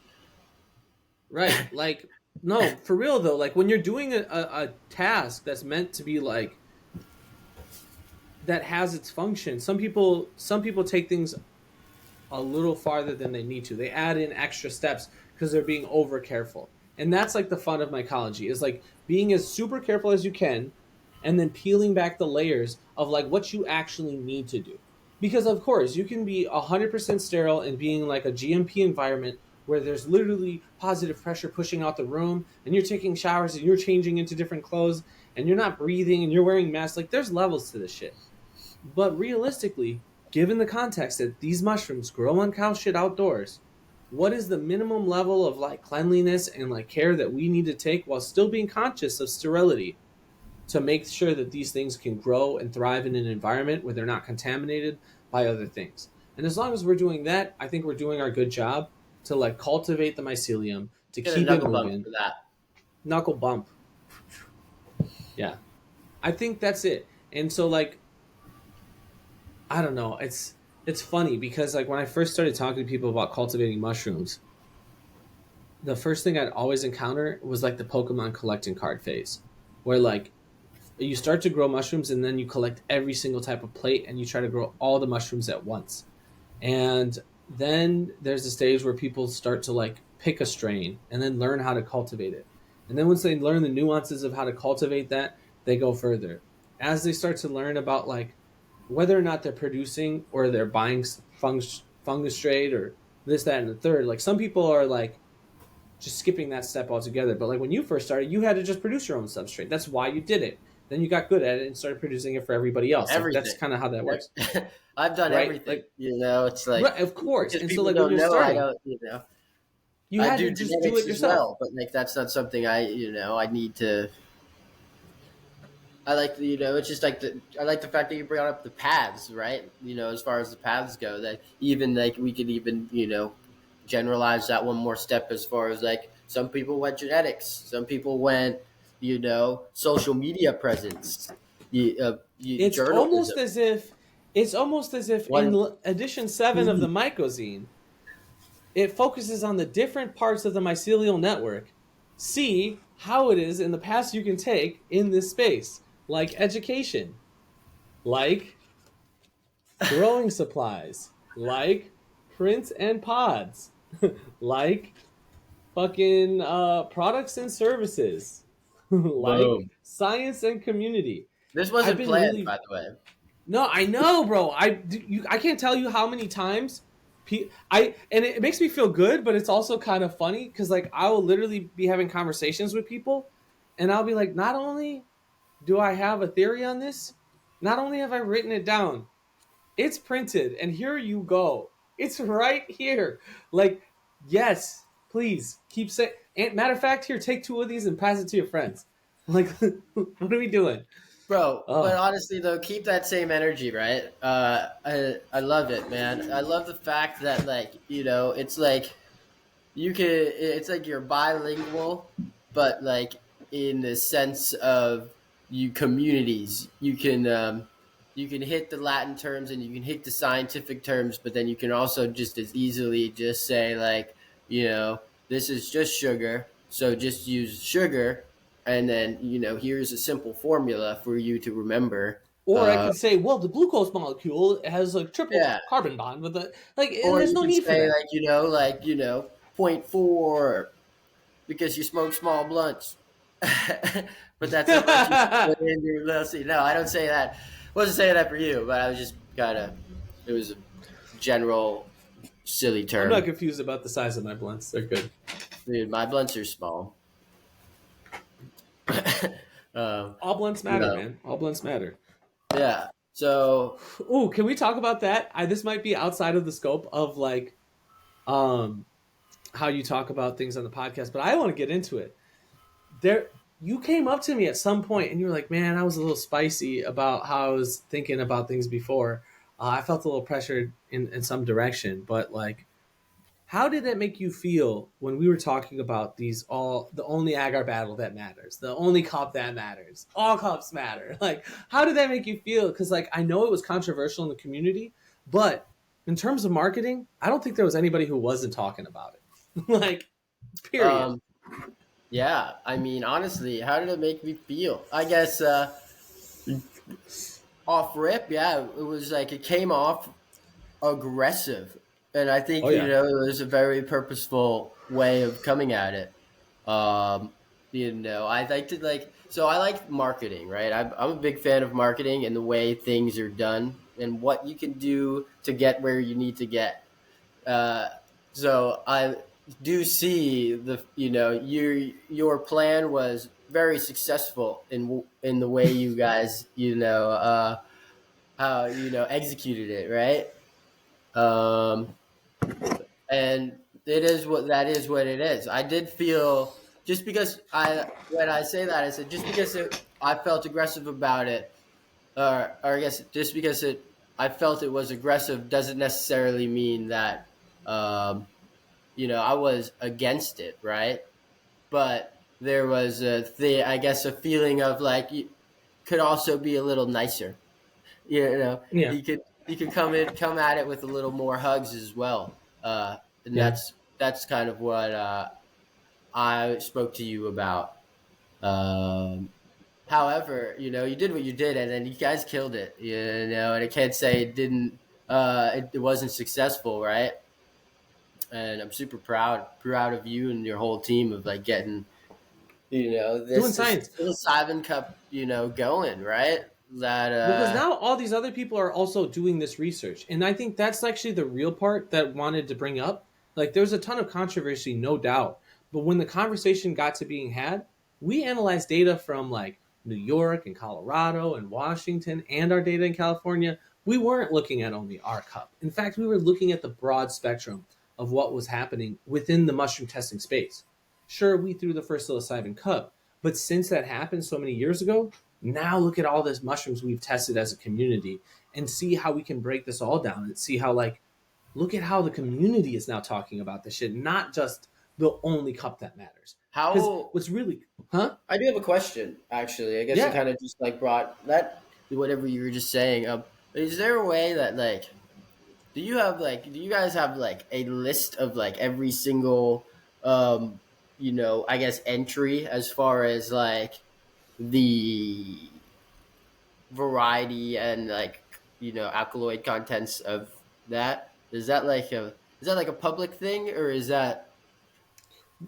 Right. Like, no, for real though, like when you're doing a task that's meant to be like that has its function, some people take things a little farther than they need to. They add in extra steps because they're being over careful. And that's like the fun of mycology is like being as super careful as you can and then peeling back the layers of like what you actually need to do. Because of course, you can be 100% sterile and being like a GMP environment where there's literally positive pressure pushing out the room and you're taking showers and you're changing into different clothes and you're not breathing and you're wearing masks. Like there's levels to this shit. But realistically, given the context that these mushrooms grow on cow shit outdoors, what is the minimum level of like cleanliness and like care that we need to take while still being conscious of sterility to make sure that these things can grow and thrive in an environment where they're not contaminated by other things? And as long as we're doing that, I think we're doing our good job to like cultivate the mycelium, to Get a keep it knuckle bump moving. for that. Knuckle bump. Yeah. I think that's it. And so like I don't know. It's funny because like when I first started talking to people about cultivating mushrooms, the first thing I'd always encounter was like the Pokemon collecting card phase, where like you start to grow mushrooms and then you collect every single type of plate and you try to grow all the mushrooms at once. And then there's a stage where people start to like pick a strain and then learn how to cultivate it. And then once they learn the nuances of how to cultivate that, they go further. As they start to learn about like whether or not they're producing or they're buying fungus trade or this, that, and the third, like some people are like just skipping that step altogether. But like when you first started, you had to just produce your own substrate. That's why you did it. Then you got good at it and started producing it for everybody else. Like that's Everything. kind of how that works, I've done right? everything. Like, It's like right, of course. because And so people like when don't you're know. I starting, don't. you I had do to just do genetics it as yourself. well, but like that's not something I need to. I like the, it's just like I like the fact that you brought up the paths, right? As far as the paths go, that even like we could even, generalize that one more step as far as like Some people went genetics. Some people went, social media presence, It's journalism. almost as if in One, edition 7 of the Mycozine, it focuses on the different parts of the mycelial network. See how it is in the paths you can take in this space, like education, like growing supplies, like prints and pods, like fucking products and services, like boom. science and community. This I've wasn't been planned, really by the way. no, I know, bro. I can't tell you how many times and it makes me feel good, but it's also kind of funny because like I will literally be having conversations with people, and I'll be like, not only do I have a theory on this, not only have I written it down, it's printed, and here you go. It's right here. Like, yes, please keep saying. Matter of fact, here, take 2 of these and pass it to your friends. Like, what are we doing? Bro, but Oh, honestly though, keep that same energy, right? I love it, man. I love the fact that, like, it's like it's like you're bilingual, but like in the sense of you communities, you can hit the Latin terms and you can hit the scientific terms, but then you can also just as easily just say, like, this is just sugar, so just use sugar, and then here's a simple formula for you to remember. or I uh could say, well, the glucose molecule has a triple yeah, carbon bond with a like, and or there's you no could need for say, that. like, point four, because you smoke small blunts. But that's how much you put in your little seed. No, I don't say that. Wasn't saying that for you, but I was just kind of. It was a general silly I'm not term. confused about the size of my blunts. They're good. Dude, my blunts are small. um, All blunts matter, no, man. All blunts matter. yeah. So, Ooh, can we talk about that? This might be outside of the scope of like um how you talk about things on the podcast, but I want to get into it. There You came up to me at some point and you were like, "Man, I was a little spicy about how I was thinking about things before. I felt a little pressured in some direction, but like how did it make you feel when we were talking about the only agar battle that matters, the only cup that matters, all cups matter? Like, how did that make you feel? Because like I know it was controversial in the community, but in terms of marketing, I don't think there was anybody who wasn't talking about it. Like, period. um, yeah. I mean, honestly, how did it make me feel? I guess off rip, yeah. It was like it came off aggressive, and I think Oh yeah, it was a very purposeful way of coming at it. I like to, like, so I like marketing, right? I'm a big fan of marketing and the way things are done and what you can do to get where you need to get. Uh, so I do see your plan was very successful in the way you guys how executed it, right? Um, and that is what it is. I did feel, just because I when I say that, I said just because I felt aggressive about it, or I guess just because I felt it was aggressive doesn't necessarily mean that I was against it, right? But there was I guess a feeling of like you could also be a little nicer. yeah, You could come at it with a little more hugs as well. And yeah. that's kind of what I spoke to you about. However, you did what you did, and then you guys killed it. And I can't say it didn't. It wasn't successful, right? And I'm super proud of you and your whole team of, like, getting Doing this science. psilocybin cup going, right? That Well, because now all these other people are also doing this research, and I think that's actually the real part that wanted to bring up. Like, there's a ton of controversy, no doubt, but when the conversation got to being had, we analyzed data from like New York and Colorado and Washington, and our data in California. We weren't looking at only our cup. In fact, we were looking at the broad spectrum of what was happening within the mushroom testing space. Sure, we threw the first psilocybin cup, but since that happened so many years ago, now look at all this mushrooms we've tested as a community and see how we can break this all down and see how, like, look at how the community is now talking about this shit, not just the only cup that matters. Because How what's really, huh? I do have a question, actually. I guess it Yeah, kind of just like brought that whatever you were just saying. Is there a way that like do you guys have like a list of like every single um I guess entry as far as like the variety and like alkaloid contents of that? Is that like a public thing, or is that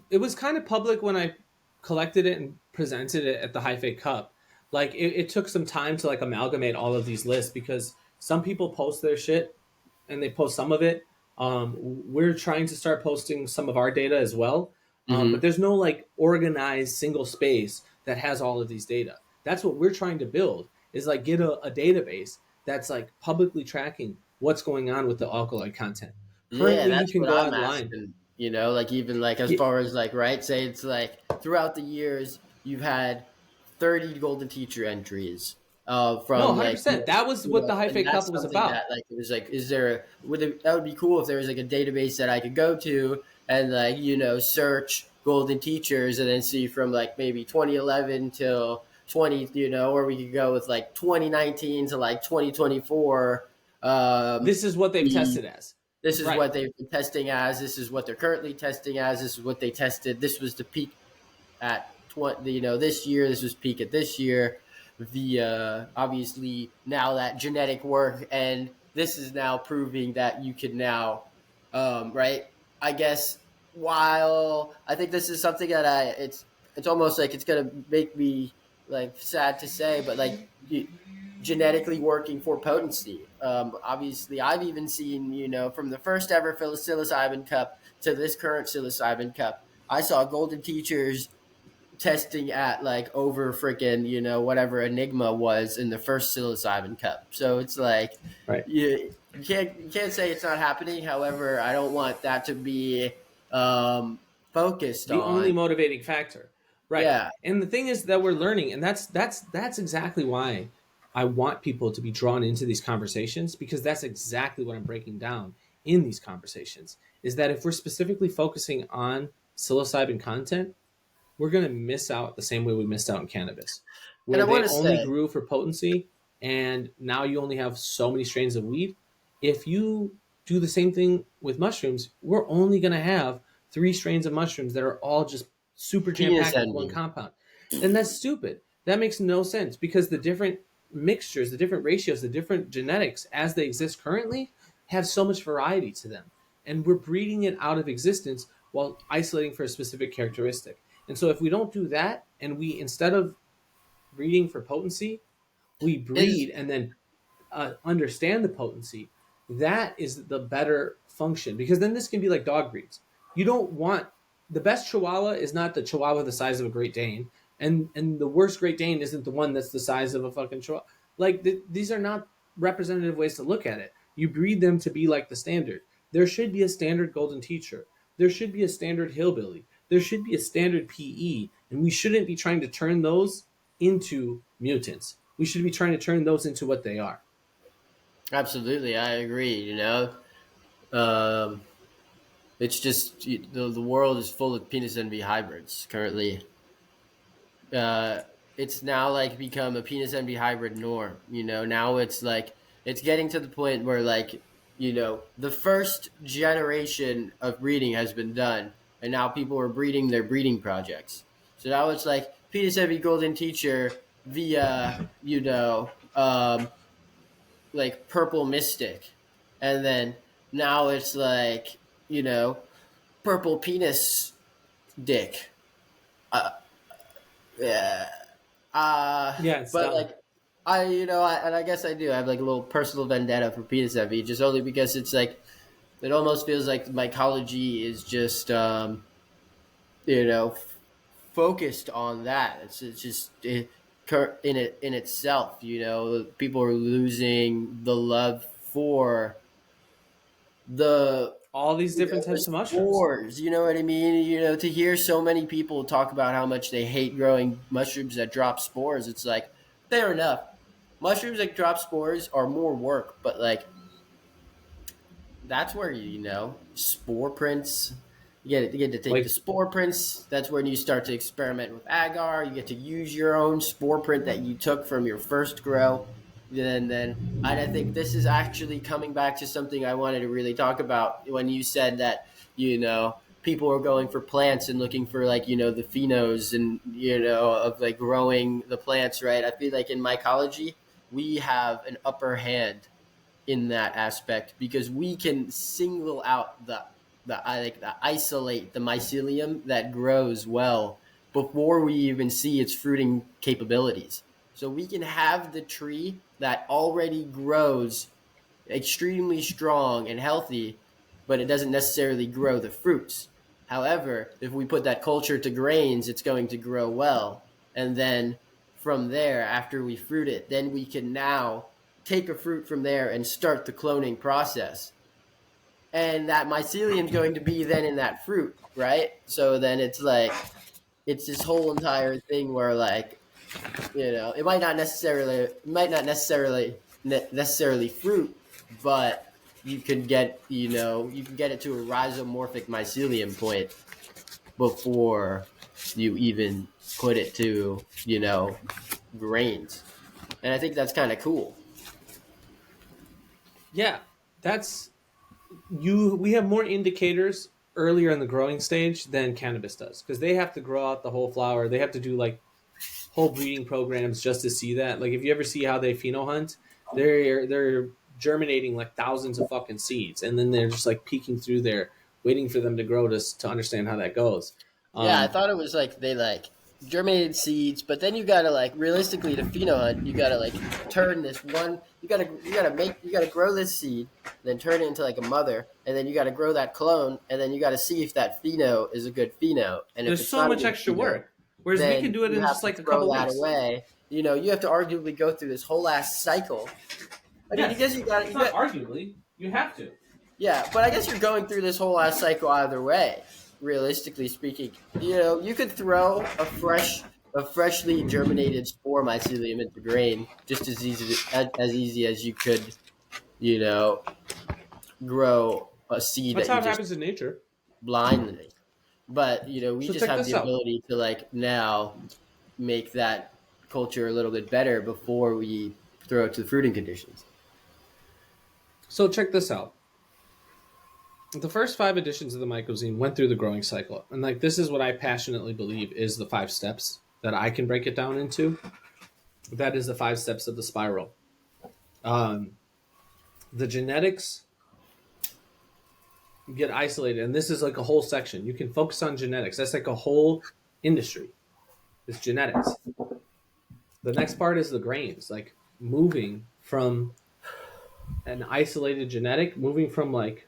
it was kind of public when I collected it and presented it at the High Fake Cup. Like it took some time to like amalgamate all of these lists because some people post their shit and they post some of it. We're trying to start posting some of our data as well, but hmm there's no like organized single space that has all of these data. That's what we're trying to build is like get a database that's like publicly tracking what's going on with the alkaloid content. Yeah, Currently, you that's can what go I'm online. asking. Like even like as Yeah, far as like right, say it's like throughout the years you've had 30 golden teacher entries no, from like 100%. That was what the High and Fake that's Cup was something about. that like it was like is there would it that would be cool if there was like a database that I could go to and like search golden teachers and then see from like maybe 2011 till 20 or we could go with like 2019 to like 2024 This is what they've the tested as. this is Right. what they've been testing as. This is what they're currently testing as. This is what they tested. This was the peak at 20. This year. This was peak at this year. The obviously now that genetic work and this is now proving that you can now, right? I guess while I think this is something that it's almost like it's gonna make me like sad to say, but like genetically working for potency. Obviously, I've even seen, from the first ever psilocybin cup to this current psilocybin cup, I saw golden teachers testing at like over freaking, whatever Enigma was in the first psilocybin cup. So it's like, Right. you can't say it's not happening. However, I don't want that to be um, focused The only on. motivating factor. Right. Yeah, And the thing is that we're learning, and that's exactly why I want people to be drawn into these conversations because that's exactly what I'm breaking down in these conversations. Is that if we're specifically focusing on psilocybin content, we're going to miss out the same way we missed out in cannabis, and where I they want to only say, grew for potency and now you only have so many strains of weed. If you do the same thing with mushrooms, we're only going to have three strains of mushrooms that are all just super jam penis packed with one envy. compound. And that's stupid. That makes no sense because the different mixtures, the different ratios, the different genetics as they exist currently have so much variety to them. And we're breeding it out of existence while isolating for a specific characteristic. And so if we don't do that and we instead of breeding for potency, we Is breed and then understand the potency, that is the better function because then this can be like dog breeds. You don't want the best Chihuahua is not the Chihuahua the size of a Great Dane, and the worst Great Dane isn't the one that's the size of a fucking Chihuahua. Like these are not representative ways to look at it. You breed them to be like the standard. There should be a standard golden teacher. There should be a standard hillbilly. There should be a standard PE, and we shouldn't be trying to turn those into mutants. We should be trying to turn those into what they are. absolutely, I agree. Um, it's just the world is full of penis envy hybrids currently. Uh, it's now like become a penis envy hybrid norm. Now it's like it's getting to the point where like the first generation of breeding has been done, and now people are breeding their breeding projects. So now it's like penis envy golden teacher via like purple mystic, and then now it's like purple penis dick. Uh, yeah. Yeah, it's But dumb. like and I guess I do have like a little personal vendetta for penis envy, just only because it's like it almost feels like mycology is just you know f- focused on that. It's just in itself. People are losing the love for the All these different the types of mushrooms. spores. You know what I mean? To hear so many people talk about how much they hate growing mushrooms that drop spores, it's like fair enough. Mushrooms that drop spores are more work, but like that's where spore prints. You get to take the Like, spore prints. That's when you start to experiment with agar. You get to use your own spore print that you took from your first grow. And I think this is actually coming back to something I wanted to really talk about when you said that, people are going for plants and looking for like, the phenos and, of like growing the plants, right? I feel like in mycology, we have an upper hand in that aspect because we can single out the isolate the mycelium that grows well before we even see its fruiting capabilities. So we can have the tree that already grows extremely strong and healthy, but it doesn't necessarily grow the fruits. However, if we put that culture to grains, it's going to grow well. And then from there, after we fruit it, then we can now take a fruit from there and start the cloning process. And that mycelium is going to be then in that fruit, right? So then it's like, it's this whole entire thing where like, it might not necessarily fruit, but you can get it to a rhizomorphic mycelium point before you even put it to grains, and I think that's kind of cool. yeah, that's you. We have more indicators earlier in the growing stage than cannabis does because they have to grow out the whole flower. They have to do like whole breeding programs just to see that. Like if you ever see how they pheno hunt, they're germinating like thousands of fucking seeds, and then they're just like peeking through there, waiting for them to grow to understand how that goes. Yeah, I Um, thought it was like they like germinated seeds, but then you gotta like realistically to pheno hunt, you gotta like turn this one. You gotta grow this seed, then turn it into like a mother, and then you gotta grow that clone, and then you gotta see if that pheno is a good pheno, and if there's it's so not a much good extra pheno, work, whereas we can then do it you in have just to like a throw couple that weeks. away. You have to arguably go through this whole ass cycle. I mean, I Yes, guess you got it's you not got arguably. You have to. yeah, but I guess you're going through this whole ass cycle either way. Realistically speaking, you could throw a freshly germinated spore mycelium into grain just as easy as you could, you know, grow a seed That's that how you it just happens in nature. blindly. But we So just check have this the out. ability to like now make that culture a little bit better before we throw it to the fruiting conditions. So check this out. The first five editions of the Mycozine went through the growing cycle, and like this is what I passionately believe is the five steps that I can break it down into. That is the five steps of the spiral. Um, the genetics get isolated, and this is like a whole section. You can focus on genetics. That's like a whole industry. It's genetics. The next part is the grains, like moving from an isolated genetic, moving from like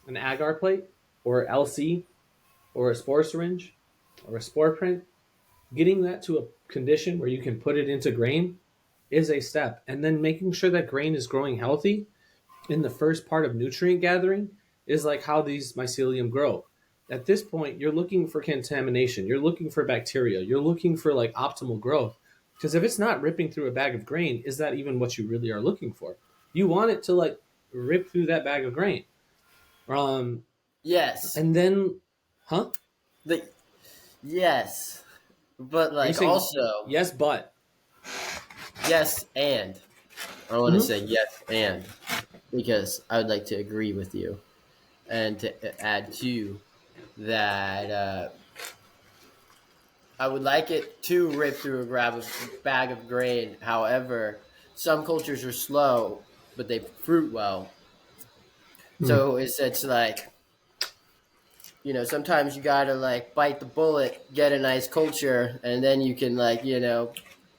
an agar plate or LC or a spore syringe or a spore print, getting that to a condition where you can put it into grain is a step. And then making sure that grain is growing healthy in the first part of nutrient gathering is like how these mycelium grow. At this point, you're looking for contamination, you're looking for bacteria, you're looking for like optimal growth. Because if it's not ripping through a bag of grain, is that even what you really are looking for? You want it to like rip through that bag of grain. Um, Yes, and then, huh? the yes, but Are you like saying also yes, but? yes and I want to Mm-hmm. say yes and because I would like to agree with you and to add to that I would like it to rip through bag of grain. However, some cultures are slow, but they fruit well. Mm. So it's like sometimes you gotta like bite the bullet, get a nice culture, and then you can like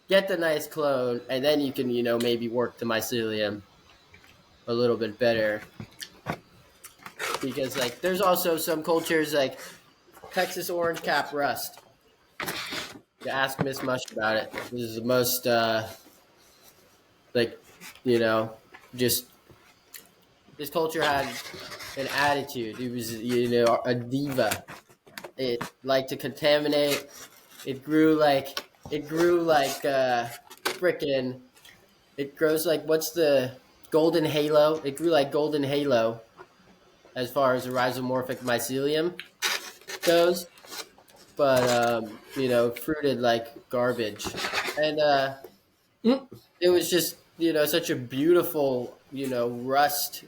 get the nice clone, and then you can maybe work the mycelium a little bit better because like there's also some cultures like Texas orange cap rust. You ask Miss Mush about it. This is the most like you know just this culture had an attitude. It was a diva. It liked to contaminate. It grew like frickin' it grows like what's the golden halo? It grew like golden halo as far as the rhizomorphic mycelium. those, but fruited like garbage, and Mm. it was just such a beautiful rust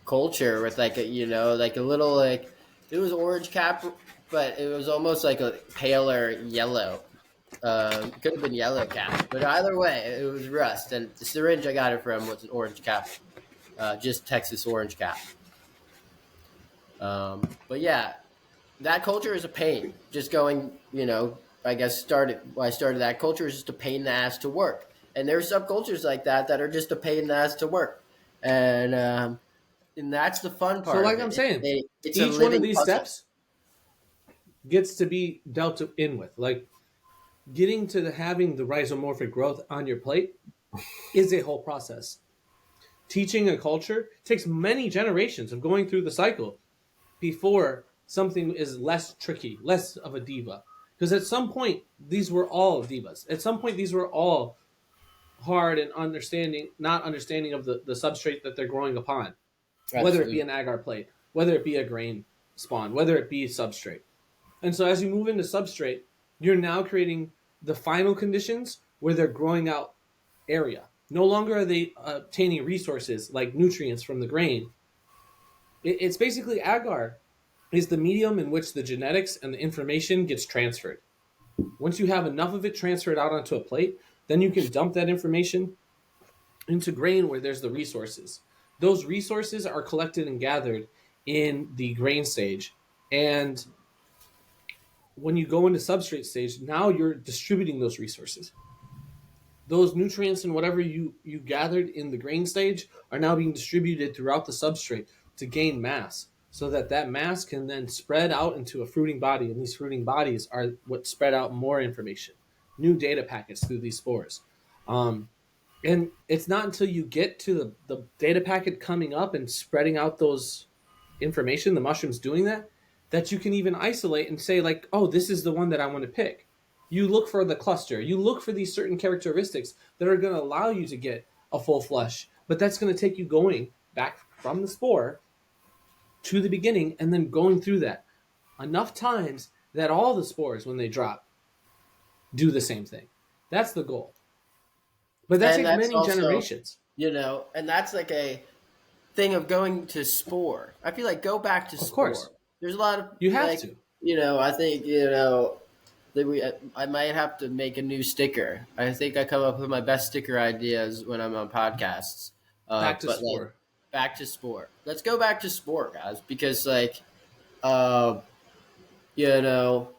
culture with like like a little like it was orange cap, but it was almost like a paler yellow. It could have been yellow cap, but either way, it was rust. And the syringe I got it from was an orange cap, just Texas orange cap. But yeah, that culture is a pain. Just going, I guess started when I started that culture is just a pain in the ass to work. And there's subcultures like that are just a pain in the ass to work. And that's the fun So, part like of I'm it. saying, It's a each one of living these puzzle. steps gets to be dealt in with. Like getting to having the rhizomorphic growth on your plate is a whole process. Teaching a culture takes many generations of going through the cycle before something is less tricky, less of a diva. Because at some point, these were all divas. At some point, these were all hard and not understanding of the substrate that they're growing upon, whether it be Absolutely. an agar plate, whether it be a grain spawn, whether it be substrate. And so as you move into substrate, you're now creating the final conditions where they're growing out area. No longer are they obtaining resources like nutrients from the grain. It's basically agar is the medium in which the genetics and the information gets transferred. Once you have enough of it transferred out onto a plate, then you can dump that information into grain where there's the resources. Those resources are collected and gathered in the grain stage. And when you go into substrate stage, now you're distributing those resources. Those nutrients and whatever you gathered in the grain stage are now being distributed throughout the substrate to gain mass so that that mass can then spread out into a fruiting body. And these fruiting bodies are what spread out more information, new data packets through these spores. And it's not until you get to the data packet coming up and spreading out those information, the mushrooms doing that, that you can even isolate and say, like, oh, this is the one that I want to pick. You look for the cluster. You look for these certain characteristics that are going to allow you to get a full flush. But that's going to take you going back from the spore to the beginning and then going through that enough times that all the spores, when they drop, do the same thing. That's the goal. But that And takes that's many also, generations. and that's like a thing of going to spore. I feel like go back to Of spore. course, There's a lot of you have like, to. I think, that I might have to make a new sticker. I think I come up with my best sticker ideas when I'm on podcasts. Back to But like spore. back to sport. Let's go back to sport, guys, because like, uh, you know,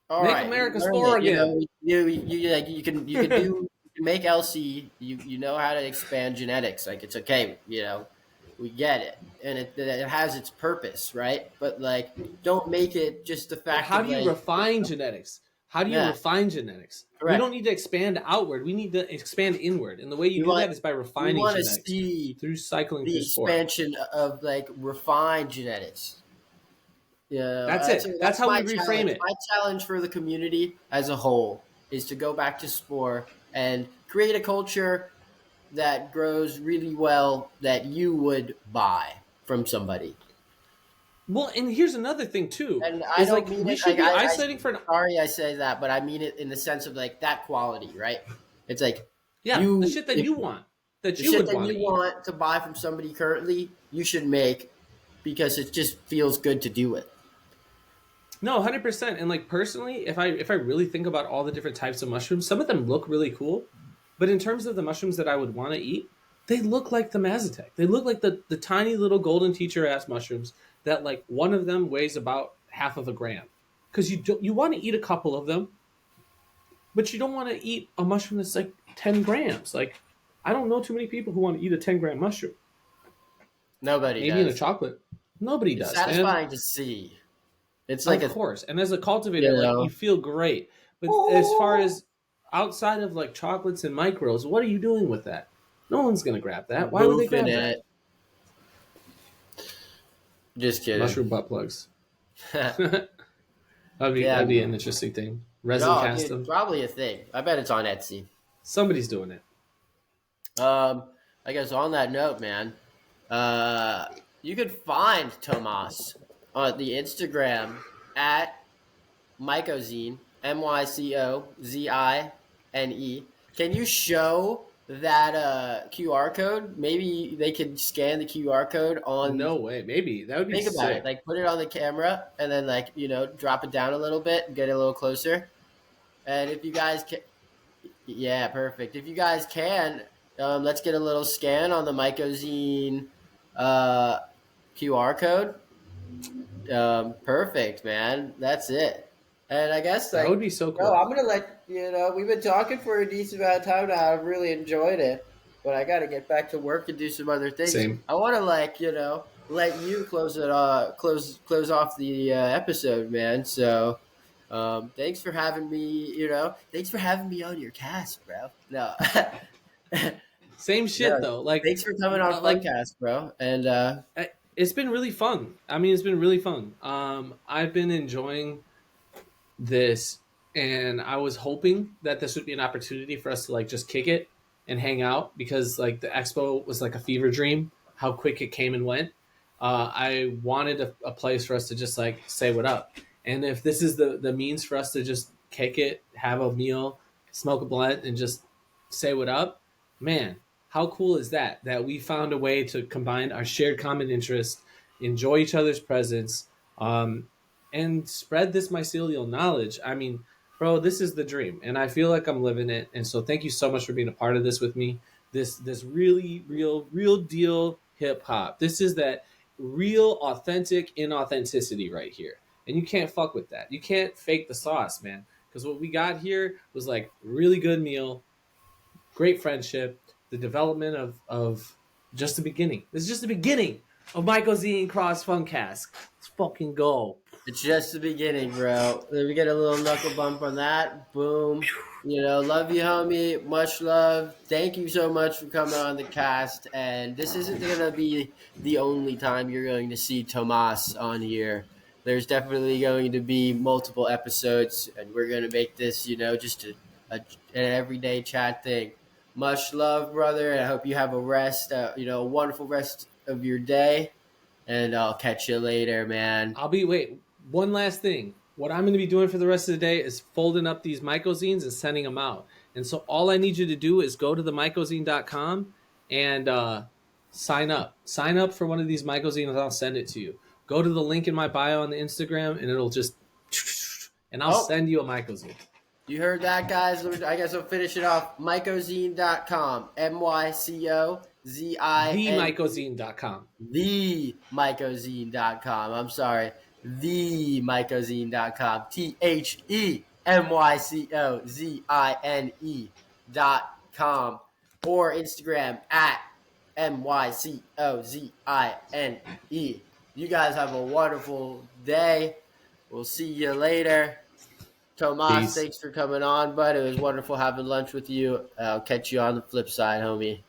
all Make right, we America learned spore it. again. You like you can do you can make LC. You know how to expand genetics. Like it's okay. We get it, and it has its purpose, right? But like, don't make it just the But fact how of do you like, refine genetics? How do you yeah, refine genetics? We don't correct. need to expand outward. We need to expand inward. And the way you We do want that is by we refining want to genetics see through cycling the through spore. expansion of like refined genetics. That's it. That's That's how we my reframe challenge. it. My challenge for the community as a whole is to go back to spore and create a culture that grows really well that you would buy from somebody. Well, and here's another thing too, And I is don't like mean we it should like be isolating for an sorry I say that, but I mean it in the sense of like that quality, right? It's like yeah, the you shit that if you want, that the you shit would that want to you eat. want to buy from somebody currently, you should make because it just feels good to do it. No, 100%. And like personally, if I really think about all the different types of mushrooms, some of them look really cool, but in terms of the mushrooms that I would want to eat, they look like the Mazatec. They look like the tiny little golden teacher ass mushrooms that like one of them weighs about half of a gram. Because you want to eat a couple of them, but you don't want to eat a mushroom that's like 10 grams. Like I don't know too many people who want to eat a 10-gram mushroom. Nobody Maybe in a does. chocolate. Nobody It's does. And satisfying to see. It's like of a course. And as a cultivator, you like you know feel great. But as far as outside of like chocolates and micros, what are you doing with that? No one's gonna grab that. Why would they boofing grab that? it. Just kidding. Mushroom butt plugs. That'd Yeah, be an interesting thing. Resin no, cast dude, them. probably a thing. I bet it's on Etsy. Somebody's doing it. I guess on that note, man, you could find Tomas on the Instagram at Mycozine, Mycozine. Can you show that QR code? Maybe they could scan the QR code on. No way. Maybe that would be Think about it. sick. Like put it on the camera and then like drop it down a little bit and get it a little closer. And if you guys can, yeah, perfect. If you guys can, let's get a little scan on the Mycozine uh, QR code. Perfect, man. That's it. And I guess That like would be so no, cool. I'm gonna let we've been talking for a decent amount of time now. I've really enjoyed it, but I got to get back to work and do some other things. Same. I want to let you close it close off the episode, man. So thanks for having me. Thanks for having me on your cast, bro. No, Same no. shit though. Like, Thanks for coming on like Funcast, bro. And it's been really fun. I mean, it's been really fun. I've been enjoying this, and I was hoping that this would be an opportunity for us to like just kick it and hang out, because like the expo was like a fever dream. How quick it came and went. I wanted a place for us to just like say what up, and if this is the means for us to just kick it, have a meal, smoke a blunt, and just say what up, man, how cool is that? That we found a way to combine our shared common interest, enjoy each other's presence, and spread this mycelial knowledge. I mean, bro, this is the dream, and I feel like I'm living it. And so, thank you so much for being a part of this with me. This really real deal hip hop. This is that real authentic inauthenticity right here, and you can't fuck with that. You can't fake the sauce, man. Because what we got here was like really good meal, great friendship, the development of just the beginning. This is just the beginning of Mycozine Cross Funkcast. Let's fucking go. it's just the beginning, bro. Let me get a little knuckle bump on that. Boom. Love you, homie. Much love. Thank you so much for coming on the cast. And this isn't going to be the only time you're going to see Tomas on here. There's definitely going to be multiple episodes, and we're going to make this, just an everyday chat thing. Much love, brother. And I hope you have a wonderful rest of your day. And I'll catch you later, man. Wait, one last thing. What I'm going to be doing for the rest of the day is folding up these mycozines and sending them out. And so all I need you to do is go to the mycozine.com and sign up. Sign up for one of these mycozines and I'll send it to you. Go to the link in my bio on the Instagram and it'll just, and I'll send you a mycozine. You heard that, guys? I guess I'll finish it off. Mycozine.com. Mycozine. TheMycozine.com. TheMycozine.com. I'm sorry. TheMycozine.com. TheMycozine.com. Or Instagram at MyCozine. You guys have a wonderful day. We'll see you later. Tomas, Peace. thanks for coming on, bud. It was wonderful having lunch with you. I'll catch you on the flip side, homie.